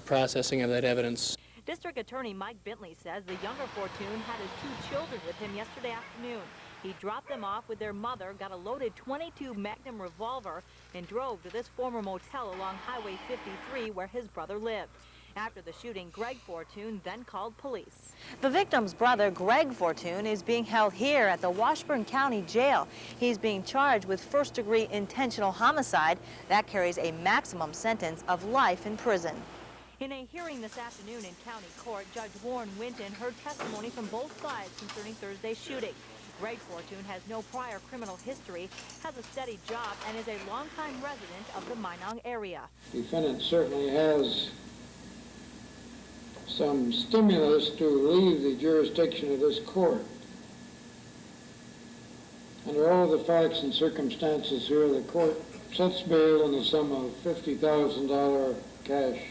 processing of that evidence. District Attorney Mike Bentley says the younger Fortune had his 2 children with him yesterday afternoon. He dropped them off with their mother, got a loaded .22 Magnum revolver, and drove to this former motel along Highway 53 where his brother lived. After the shooting, Greg Fortune then called police. The victim's brother, Greg Fortune, is being held here at the Washburn County Jail. He's being charged with first-degree intentional homicide. That carries a maximum sentence of life in prison. In a hearing this afternoon in county court, Judge Warren Winton heard testimony from both sides concerning Thursday's shooting. Greg Fortune has no prior criminal history, has a steady job, and is a longtime resident of the Minong area. The defendant certainly has some stimulus to leave the jurisdiction of this court. Under all the facts and circumstances here, the court sets bail in the sum of $50,000 cash.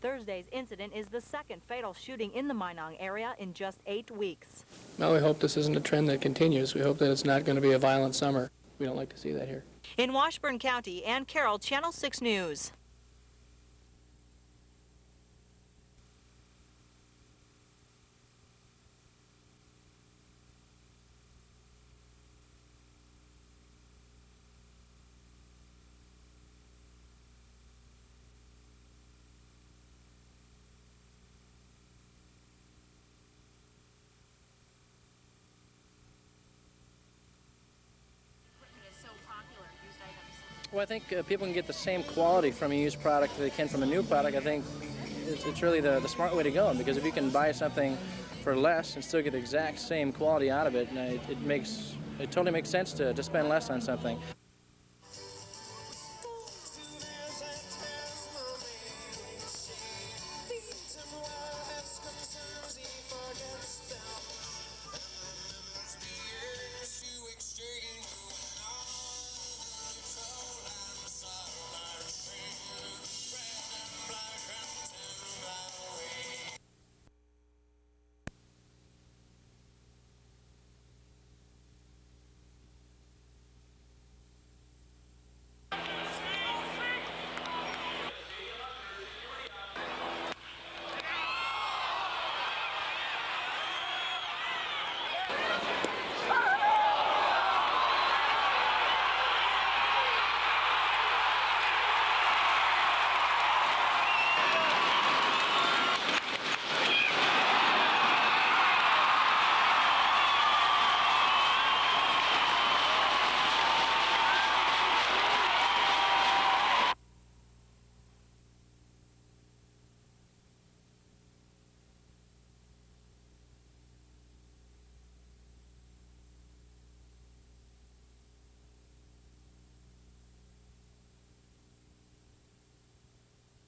Thursday's incident is the second fatal shooting in the Minong area in just 8 weeks. Well, we hope this isn't a trend that continues. We hope that it's not going to be a violent summer. We don't like to see that here. In Washburn County, Ann Carroll, Channel 6 News. Well, I think people can get the same quality from a used product that they can from a new product. I think it's really the smart way to go, because if you can buy something for less and still get the exact same quality out of it, it totally makes sense to spend less on something.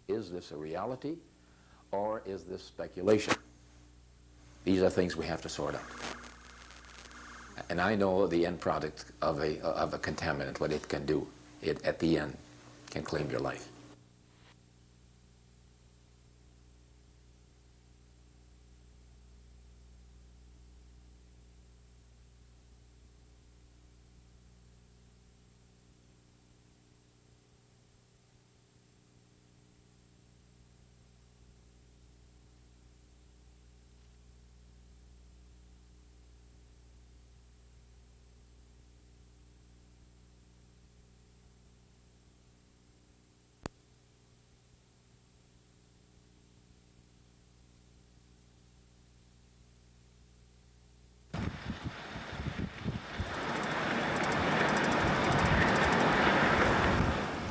Is this a reality, or is this speculation? These are things we have to sort out. And I know the end product of a contaminant, what it can do. It, at the end, can claim your life.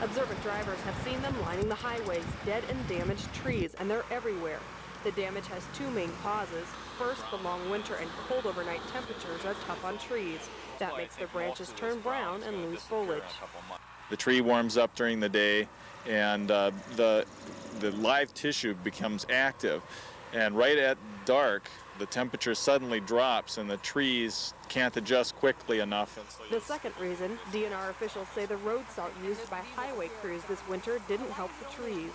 Observant drivers have seen them lining the highways, dead and damaged trees, and they're everywhere. The damage has two main causes. First, the long winter and cold overnight temperatures are tough on trees. That makes their branches turn brown and lose foliage. The tree warms up during the day, and the live tissue becomes active. And right at dark, the temperature suddenly drops and the trees can't adjust quickly enough. The second reason, DNR officials say the road salt used by highway crews this winter didn't help the trees.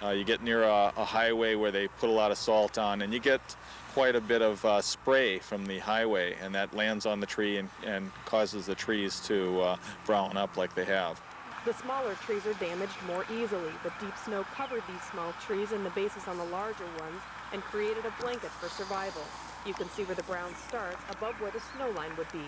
You get near a highway where they put a lot of salt on, and you get quite a bit of spray from the highway, and that lands on the tree and causes the trees to brown up like they have. The smaller trees are damaged more easily. The deep snow covered these small trees and the bases on the larger ones and created a blanket for survival. You can see where the ground starts, above where the snow line would be.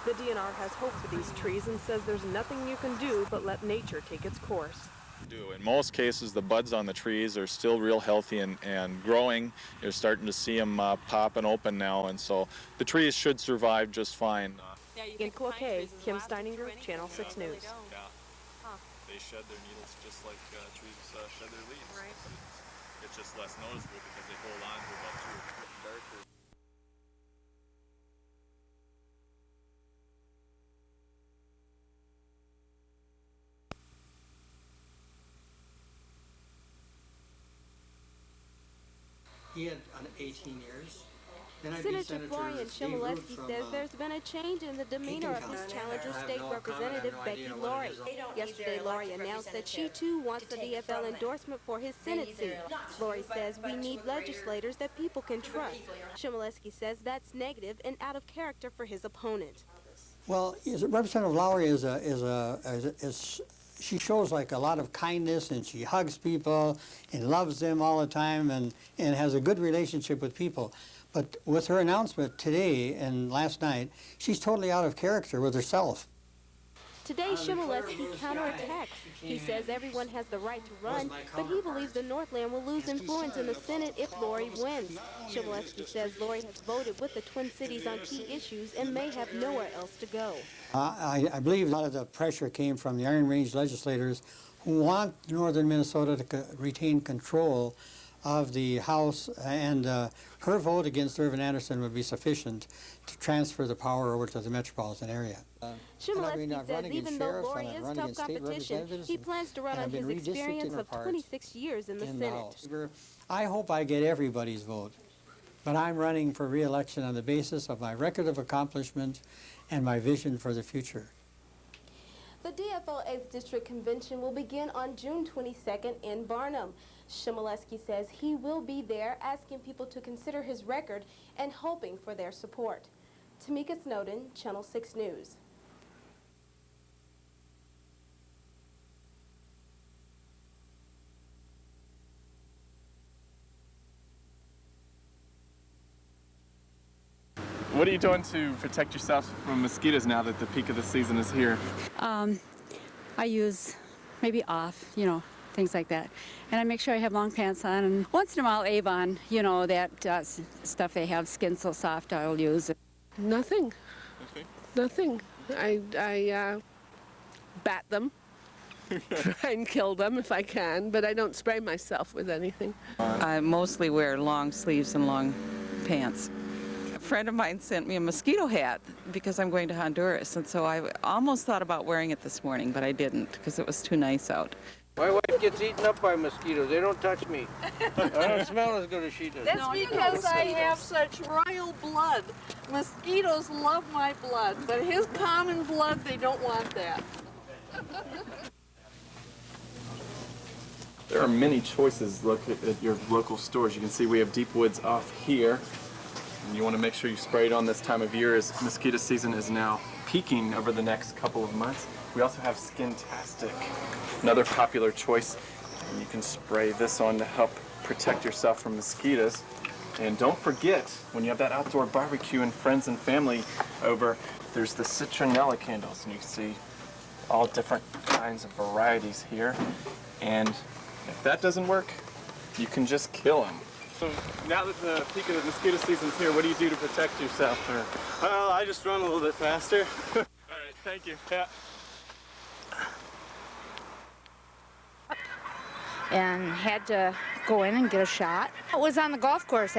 The DNR has hope for these trees and says there's nothing you can do but let nature take its course. In most cases, the buds on the trees are still real healthy and growing. You're starting to see them pop and open now, and so the trees should survive just fine. In Cloquet, Kim Steininger, Channel 6 News. They shed their needles just like trees shed their leaves. Right. It's just less noticeable because they hold on to about 2 or 3 darker. He had 18 years. Senator Florian Chmielewski says there's been a change in the demeanor of his challenger state representative Becky Laurie. Yesterday, Laurie announced that she too wants the DFL endorsement for his Senate seat. Laurie says we need legislators that people can trust. Chmielewski says that's negative and out of character for his opponent. Well, Representative Laurie she shows like a lot of kindness, and she hugs people and loves them all the time, and has a good relationship with people. But with her announcement today and last night, she's totally out of character with herself. Today, Chmielewski counterattacks. He says everyone has the right to run, but he believes the Northland will lose influence in the Senate if Laurie wins. Chmielewski says Laurie has voted with the Twin Cities on key issues and may have nowhere else to go. I believe a lot of the pressure came from the Iron Range legislators who want northern Minnesota to retain control of the House, and her vote against Irvin Anderson would be sufficient to transfer the power over to the metropolitan area. Chmielewski says even though Laurie is tough competition, he plans to run on his experience of 26 years in the Senate. I hope I get everybody's vote, but I'm running for re-election on the basis of my record of accomplishment and my vision for the future. The DFL 8th District Convention will begin on June 22nd in Barnum. Chmielewski says he will be there asking people to consider his record and hoping for their support. Tamika Snowden, Channel 6 News. What are you doing to protect yourself from mosquitoes now that the peak of the season is here? I use maybe off, things like that. And I make sure I have long pants on, and once in a while Avon, that stuff they have, Skin So Soft, I'll use. Nothing. Okay. Nothing. I bat them, try and kill them if I can, but I don't spray myself with anything. I mostly wear long sleeves and long pants. A friend of mine sent me a mosquito hat because I'm going to Honduras, and so I almost thought about wearing it this morning, but I didn't because it was too nice out. My wife gets eaten up by mosquitoes. They don't touch me. I don't smell as good as she does. That's because I have such royal blood. Mosquitoes love my blood, but his common blood, they don't want that. There are many choices. Look at your local stores. You can see we have Deep Woods off here. And you want to make sure you spray it on this time of year as mosquito season is now peaking over the next couple of months. We also have Skintastic, another popular choice. And you can spray this on to help protect yourself from mosquitoes. And don't forget, when you have that outdoor barbecue and friends and family over, there's the citronella candles. And you can see all different kinds of varieties here. And if that doesn't work, you can just kill them. So now that the peak of the mosquito season's here, what do you do to protect yourself? Well, I just run a little bit faster. All right, thank you. Yeah. And had to go in and get a shot. It was on the golf course.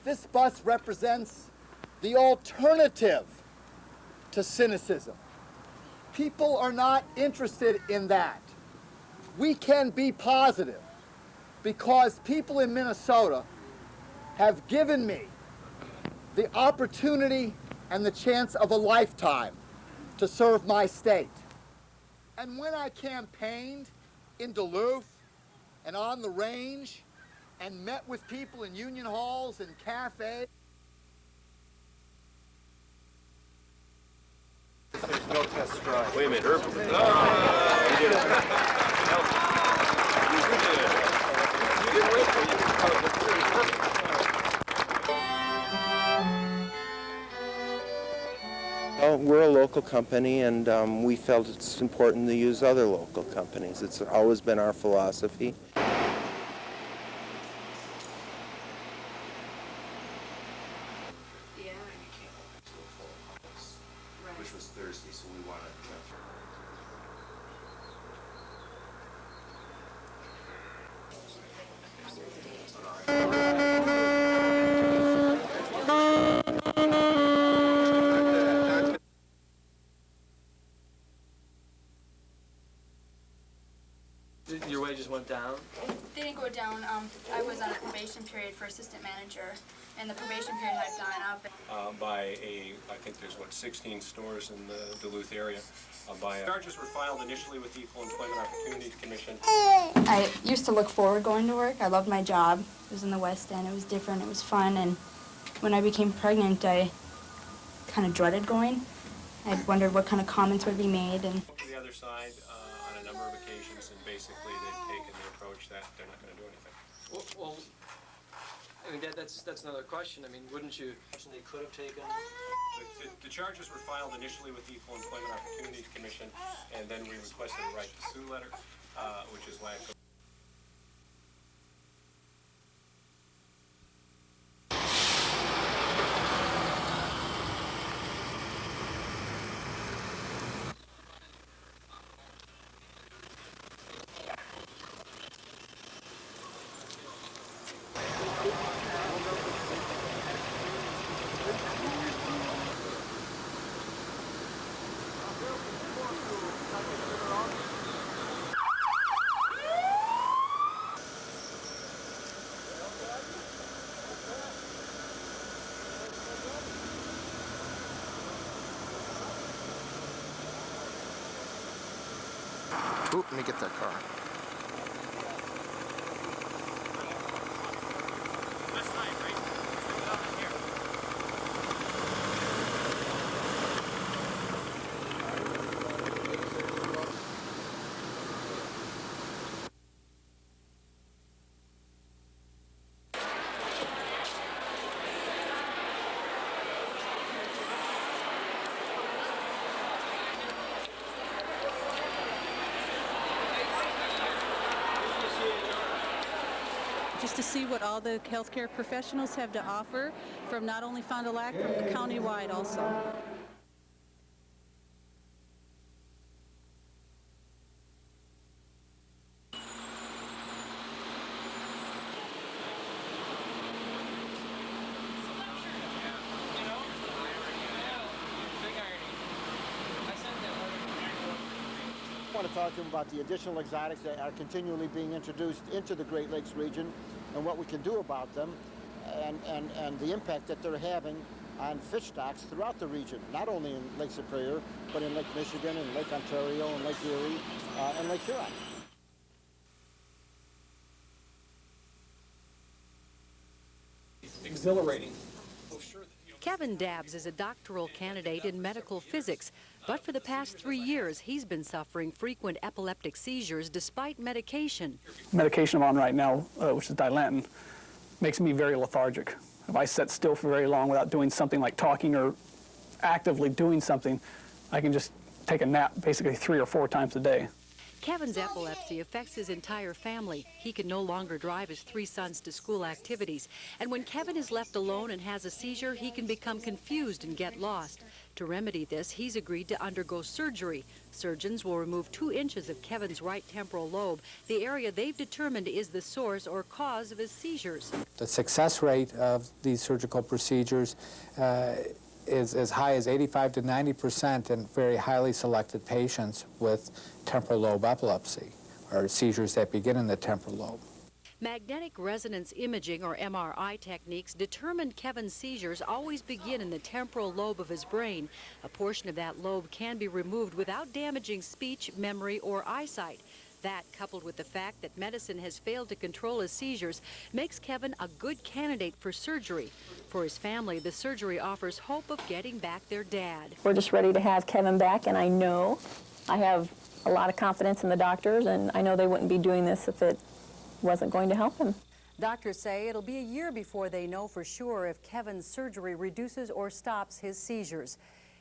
This bus represents the alternative to cynicism. People are not interested in that. We can be positive because people in Minnesota have given me the opportunity and the chance of a lifetime to serve my state. And when I campaigned in Duluth and on the range and met with people in union halls and cafes. There's no test drive. Wait a minute, Herb. Well, we're a local company, and we felt it's important to use other local companies. It's always been our philosophy. Which was Thursday, so we wanted to. Your wages went down? They didn't go down. I was on a probation period for assistant manager, and the probation period had gone up. I think there's, 16 stores in the Duluth area. Charges were filed initially with the Equal Employment Opportunities Commission. I used to look forward going to work. I loved my job. It was in the West End. It was different. It was fun. And when I became pregnant, I kind of dreaded going. I wondered what kind of comments would be made. And To the other side on a number of occasions, and basically they've taken the approach that they're not going to do anything. Well, I mean, that's another question. I mean, wouldn't you? They could have taken. The charges were filed initially with the Equal Employment Opportunities Commission, and then we requested a right to sue letter, which is why I took. Ooh, let me get that car. Just to see what all the healthcare professionals have to offer from not only Fond du Lac, from countywide also. I want to talk to them about the additional exotics that are continually being introduced into the Great Lakes region and what we can do about them and the impact that they're having on fish stocks throughout the region, not only in Lake Superior, but in Lake Michigan and Lake Ontario and Lake Erie and Lake Huron. Exhilarating. Kevin Dabbs is a doctoral candidate in medical physics, but for the past 3 years, he's been suffering frequent epileptic seizures despite medication. Medication I'm on right now, which is Dilantin, makes me very lethargic. If I sit still for very long without doing something like talking or actively doing something, I can just take a nap basically 3 or 4 times a day. Kevin's epilepsy affects his entire family. He can no longer drive his 3 sons to school activities. And when Kevin is left alone and has a seizure, he can become confused and get lost. To remedy this, he's agreed to undergo surgery. Surgeons will remove 2 inches of Kevin's right temporal lobe, the area they've determined is the source or cause of his seizures. The success rate of these surgical procedures is as high as 85 to 90% in very highly selected patients with temporal lobe epilepsy, or seizures that begin in the temporal lobe. Magnetic resonance imaging, or MRI techniques, determined Kevin's seizures always begin in the temporal lobe of his brain. A portion of that lobe can be removed without damaging speech, memory, or eyesight. That, coupled with the fact that medicine has failed to control his seizures, makes Kevin a good candidate for surgery. For his family, the surgery offers hope of getting back their dad. We're just ready to have Kevin back, and I know I have a lot of confidence in the doctors, and I know they wouldn't be doing this if it wasn't going to help him. Doctors say it'll be a year before they know for sure if Kevin's surgery reduces or stops his seizures.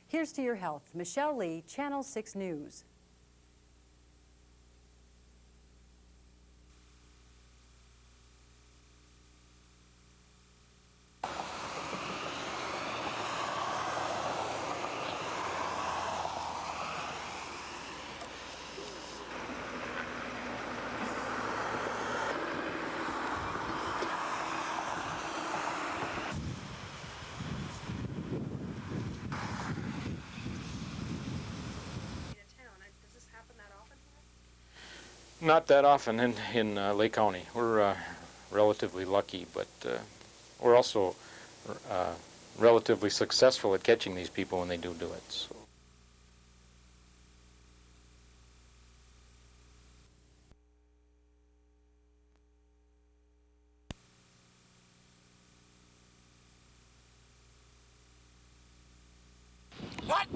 Here's to your health. Michelle Lee, Channel 6 News. Not that often in Lake County. We're relatively lucky, but we're also relatively successful at catching these people when they do it. So. What?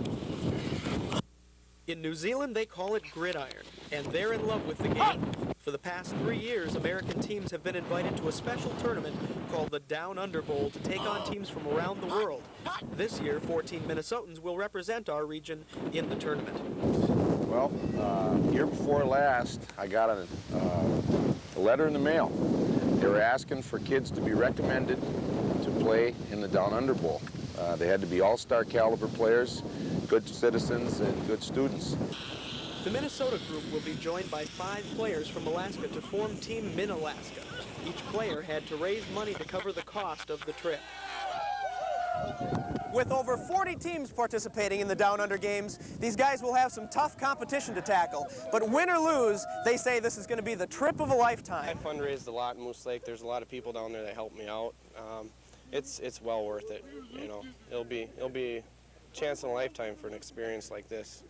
In New Zealand, they call it gridiron, and they're in love with the game. For the past 3 years, American teams have been invited to a special tournament called the Down Under Bowl to take on teams from around the world. This year, 14 Minnesotans will represent our region in the tournament. Well, year before last, I got a letter in the mail. They were asking for kids to be recommended to play in the Down Under Bowl. They had to be all-star caliber players, good citizens, and good students. The Minnesota group will be joined by 5 players from Alaska to form Team Min-Alaska. Each player had to raise money to cover the cost of the trip. With over 40 teams participating in the Down Under Games, these guys will have some tough competition to tackle. But win or lose, they say this is going to be the trip of a lifetime. I fundraised a lot in Moose Lake. There's a lot of people down there that helped me out. It's well worth it. You know, it'll be a chance in a lifetime for an experience like this.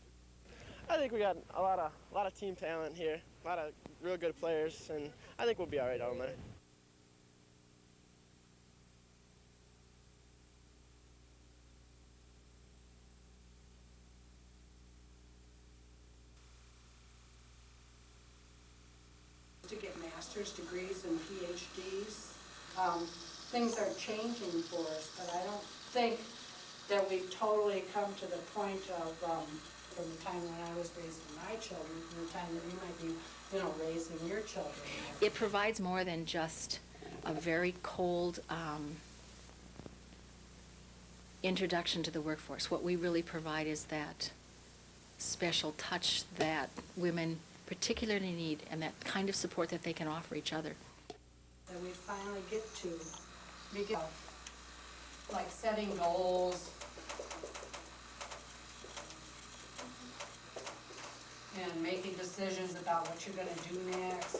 I think we got a lot of team talent here, a lot of real good players, and I think we'll be all right down there. To get master's degrees and PhDs. Things are changing for us, but I don't think that we've totally come to the point of from the time when I was raising my children, from the time that you might be, raising your children. It provides more than just a very cold introduction to the workforce. What we really provide is that special touch that women particularly need, and that kind of support that they can offer each other. That we finally get to begin, like setting goals, and making decisions about what you're going to do next.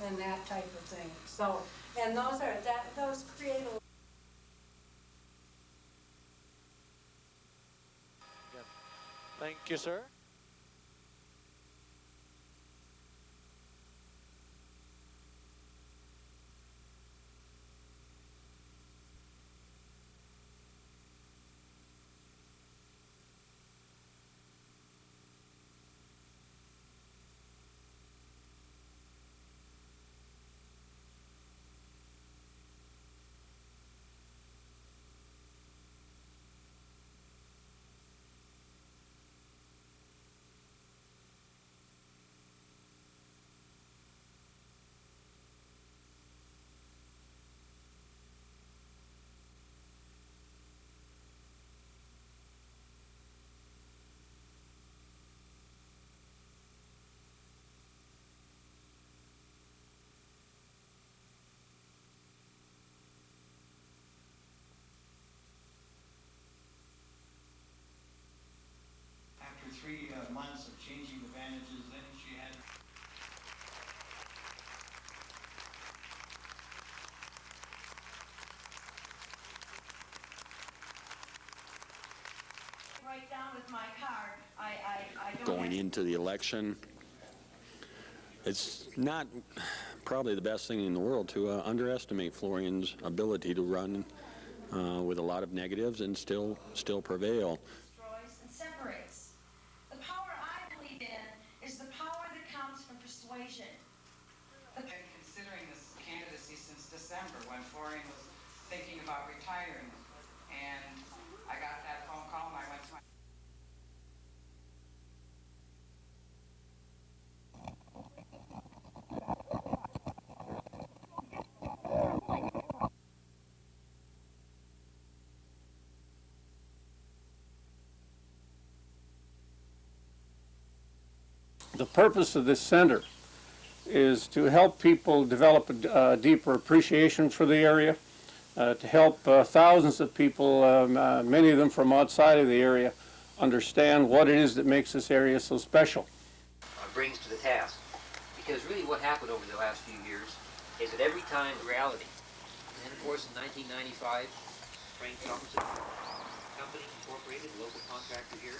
And that type of thing. So, and those create a Thank you, sir. going into the election. It's not probably the best thing in the world to underestimate Florian's ability to run with a lot of negatives and still prevail. Destroys and separates. The power I believe in is the power that comes from persuasion. I've been considering this candidacy since December when Florian was thinking about retiring, and I got that phone call and I went to my The purpose of this center is to help people develop a deeper appreciation for the area, to help thousands of people, many of them from outside of the area, understand what it is that makes this area so special. Brings to the task. Because really what happened over the last few years is that every time reality, and of course in 1995, Frank Thompson Company Incorporated, local contractor here,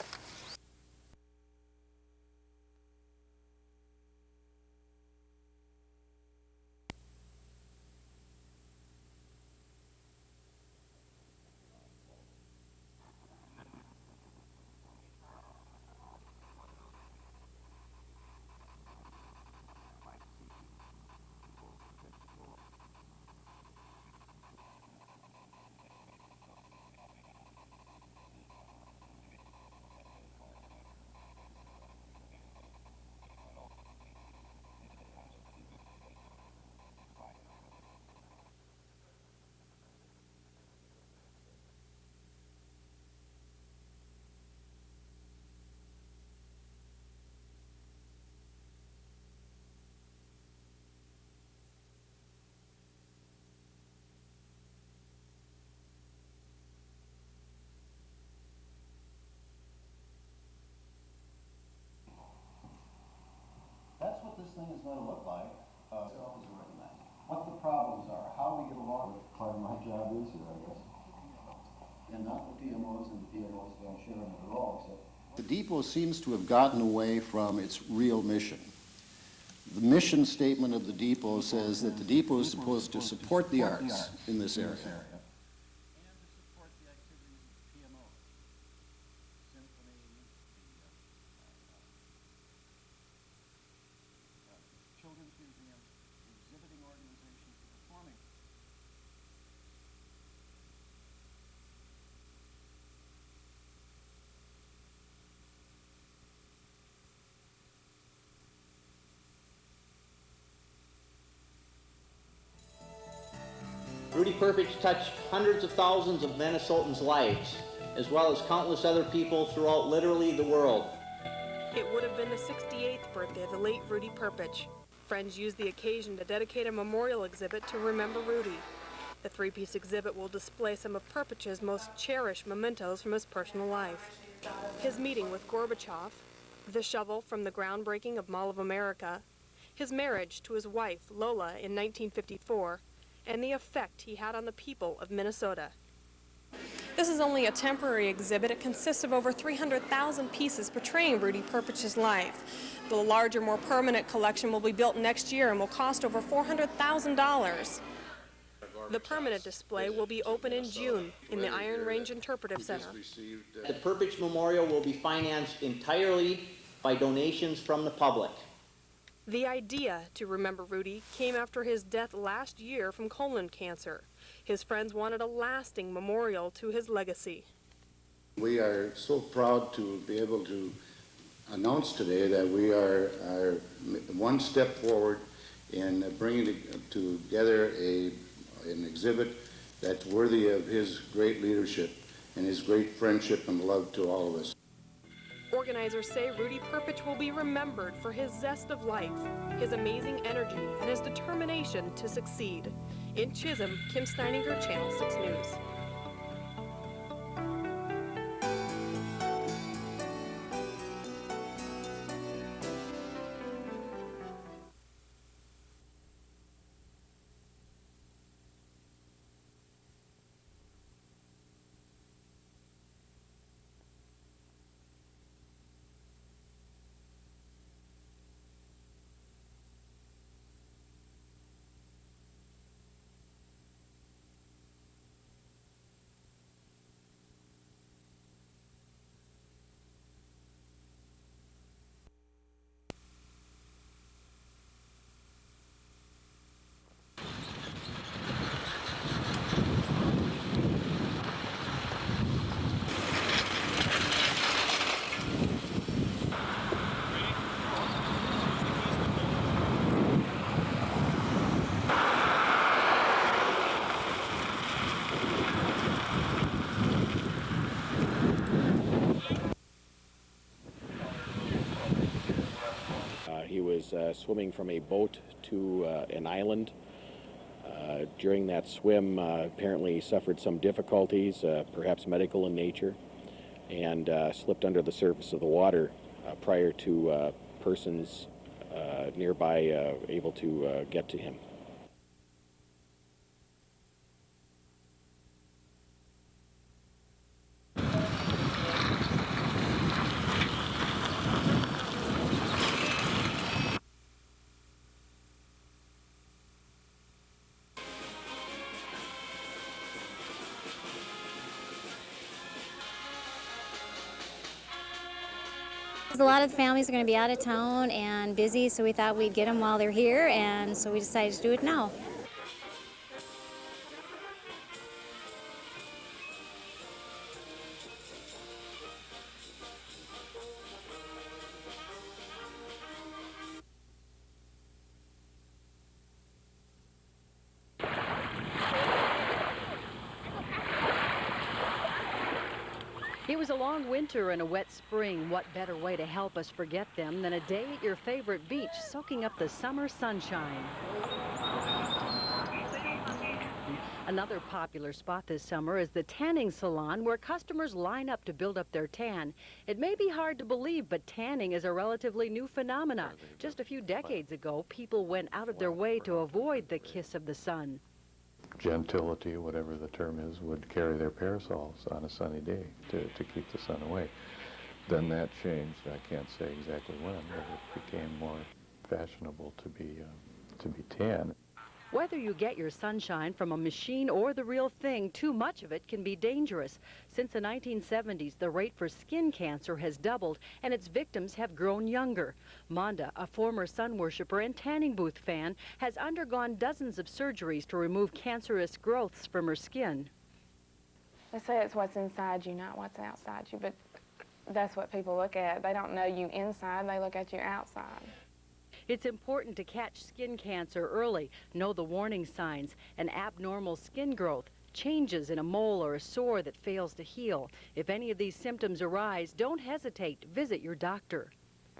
That's what this thing is going to look like. What the problems are, how we get along with part of my job is here, I guess. And not the PMOs, and the PMOs don't share in it at all, except the depot seems to have gotten away from its real mission. The mission statement of the depot says that the depot is supposed to support the arts in this area. Rudy Perpich touched hundreds of thousands of Minnesotans' lives, as well as countless other people throughout literally the world. It would have been the 68th birthday of the late Rudy Perpich. Friends used the occasion to dedicate a memorial exhibit to remember Rudy. The three-piece exhibit will display some of Perpich's most cherished mementos from his personal life. His meeting with Gorbachev, the shovel from the groundbreaking of Mall of America, his marriage to his wife, Lola, in 1954, and the effect he had on the people of Minnesota. This is only a temporary exhibit. It consists of over 300,000 pieces portraying Rudy Perpich's life. The larger, more permanent collection will be built next year and will cost over $400,000. The permanent display will be open in June in the Iron Range Interpretive Center. The Perpich Memorial will be financed entirely by donations from the public. The idea to remember Rudy came after his death last year from colon cancer. His friends wanted a lasting memorial to his legacy. We are so proud to be able to announce today that we are one step forward in bringing together an exhibit that's worthy of his great leadership and his great friendship and love to all of us. Organizers say Rudy Perpich will be remembered for his zest of life, his amazing energy, and his determination to succeed. In Chisholm, Kim Steininger, Channel 6 News. He was swimming from a boat to an island. During that swim, apparently he suffered some difficulties, perhaps medical in nature, and slipped under the surface of the water prior to persons nearby able to get to him. A lot of the families are going to be out of town and busy, so we thought we'd get them while they're here, and so we decided to do it now. It was a long winter and a wet spring. What better way to help us forget them than a day at your favorite beach, soaking up the summer sunshine? Another popular spot this summer is the tanning salon, where customers line up to build up their tan. It may be hard to believe, but tanning is a relatively new phenomenon. Just a few decades ago, people went out of their way to avoid the kiss of the sun. Gentility, whatever the term is, would carry their parasols on a sunny day to keep the sun away. Then that changed. I can't say exactly when, but it became more fashionable to be tan. Whether you get your sunshine from a machine or the real thing, too much of it can be dangerous. Since the 1970s, the rate for skin cancer has doubled, and its victims have grown younger. Monda, a former sun worshiper and tanning booth fan, has undergone dozens of surgeries to remove cancerous growths from her skin. They say it's what's inside you, not what's outside you, but that's what people look at. They don't know you inside, they look at you outside. It's important to catch skin cancer early, know the warning signs, an abnormal skin growth, changes in a mole or a sore that fails to heal. If any of these symptoms arise, don't hesitate. Visit your doctor.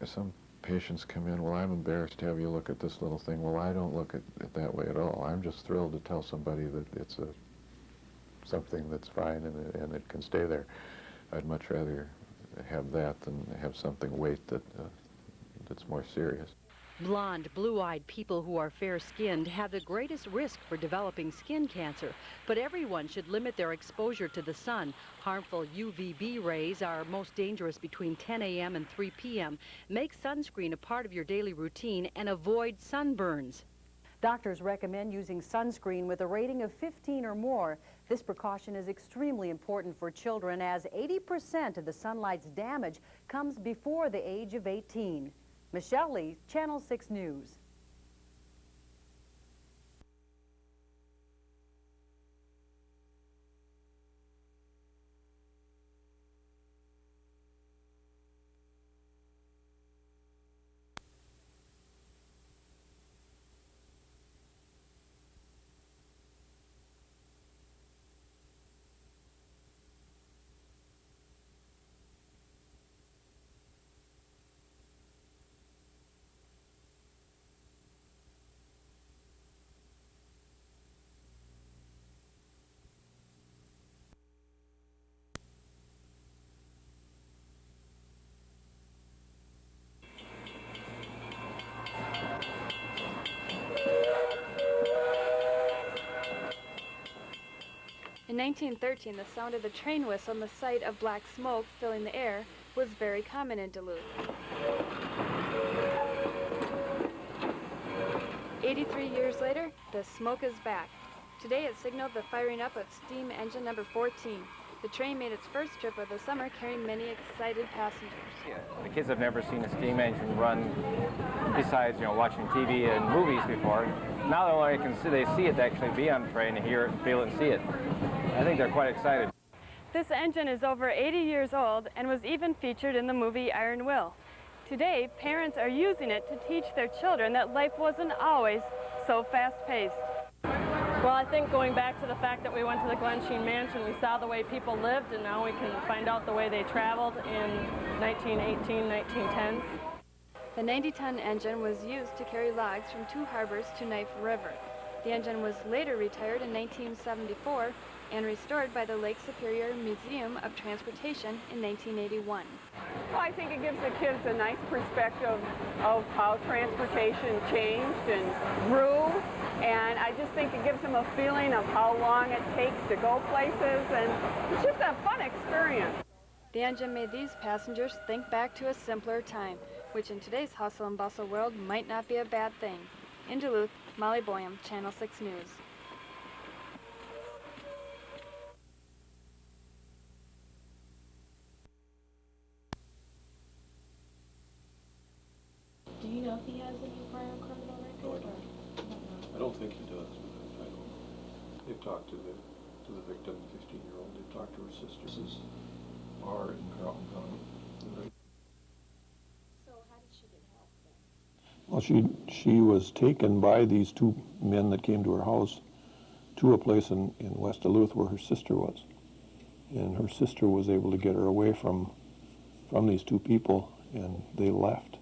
Some patients come in, well, I'm embarrassed to have you look at this little thing. Well, I don't look at it that way at all. I'm just thrilled to tell somebody that it's something that's fine and it can stay there. I'd much rather have that than have something wait that's more serious. Blonde, blue-eyed people who are fair-skinned have the greatest risk for developing skin cancer, but everyone should limit their exposure to the sun. Harmful UVB rays are most dangerous between 10 a.m. and 3 p.m. Make sunscreen a part of your daily routine and avoid sunburns. Doctors recommend using sunscreen with a rating of 15 or more. This precaution is extremely important for children, as 80% of the sunlight's damage comes before the age of 18. Michelle Lee, Channel 6 News. In 1913, the sound of the train whistle and the sight of black smoke filling the air was very common in Duluth. 83 years later, the smoke is back. Today it signaled the firing up of steam engine number 14. The train made its first trip of the summer, carrying many excited passengers. The kids have never seen a steam engine run besides, watching TV and movies before. Now they see it actually be on the train and hear it, feel it, and see it. I think they're quite excited. This engine is over 80 years old and was even featured in the movie Iron Will. Today, parents are using it to teach their children that life wasn't always so fast-paced. Well, I think going back to the fact that we went to the Glensheen Mansion, we saw the way people lived, and now we can find out the way they traveled in 1918, 1910s. The 90-ton engine was used to carry logs from two harbors to Knife River. The engine was later retired in 1974 and restored by the Lake Superior Museum of Transportation in 1981. Well, I think it gives the kids a nice perspective of how transportation changed and grew, and I just think it gives them a feeling of how long it takes to go places, and it's just a fun experience. The engine made these passengers think back to a simpler time, which in today's hustle and bustle world might not be a bad thing. In Duluth, Molly Boyum, Channel 6 News. Do you know if he has any prior criminal record? No, I don't think he does, but I don't. They've talked to the victim, the 15-year-old. They've talked to her sisters. Are in Carlton County. So how did she get help then? Well, she was taken by these two men that came to her house to a place in West Duluth where her sister was. And her sister was able to get her away from these two people, and they left.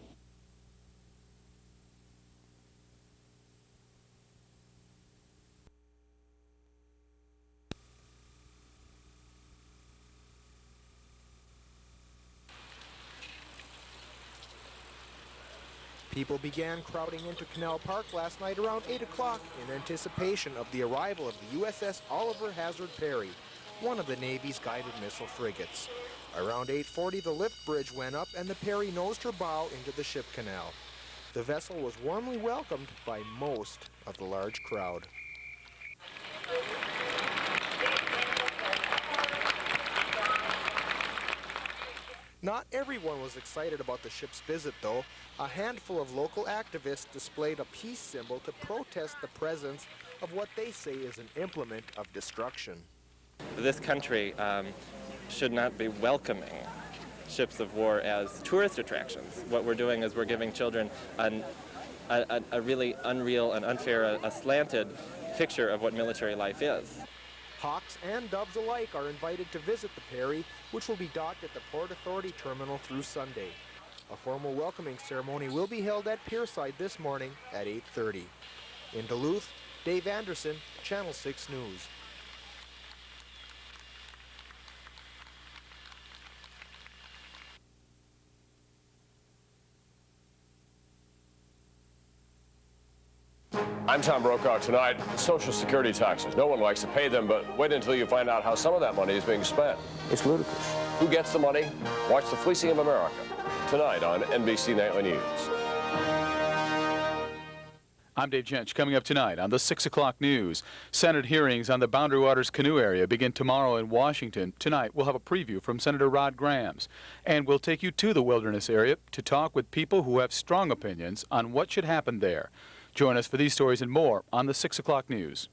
People began crowding into Canal Park last night around 8 o'clock in anticipation of the arrival of the USS Oliver Hazard Perry, one of the Navy's guided missile frigates. Around 8:40, the lift bridge went up and the Perry nosed her bow into the ship canal. The vessel was warmly welcomed by most of the large crowd. Not everyone was excited about the ship's visit, though. A handful of local activists displayed a peace symbol to protest the presence of what they say is an implement of destruction. This country should not be welcoming ships of war as tourist attractions. What we're doing is we're giving children a really unreal and unfair, a slanted picture of what military life is. Hawks and Doves alike are invited to visit the Perry, which will be docked at the Port Authority Terminal through Sunday. A formal welcoming ceremony will be held at Pierside this morning at 8:30. In Duluth, Dave Anderson, Channel 6 News. I'm Tom Brokaw. Tonight, Social Security taxes. No one likes to pay them, but wait until you find out how some of that money is being spent. It's ludicrous. Who gets the money? Watch The Fleecing of America tonight on NBC Nightly News. I'm Dave Jench. Coming up tonight on the 6 o'clock news, Senate hearings on the Boundary Waters Canoe area begin tomorrow in Washington. Tonight, we'll have a preview from Senator Rod Grams, and we'll take you to the wilderness area to talk with people who have strong opinions on what should happen there. Join us for these stories and more on the 6 o'clock news.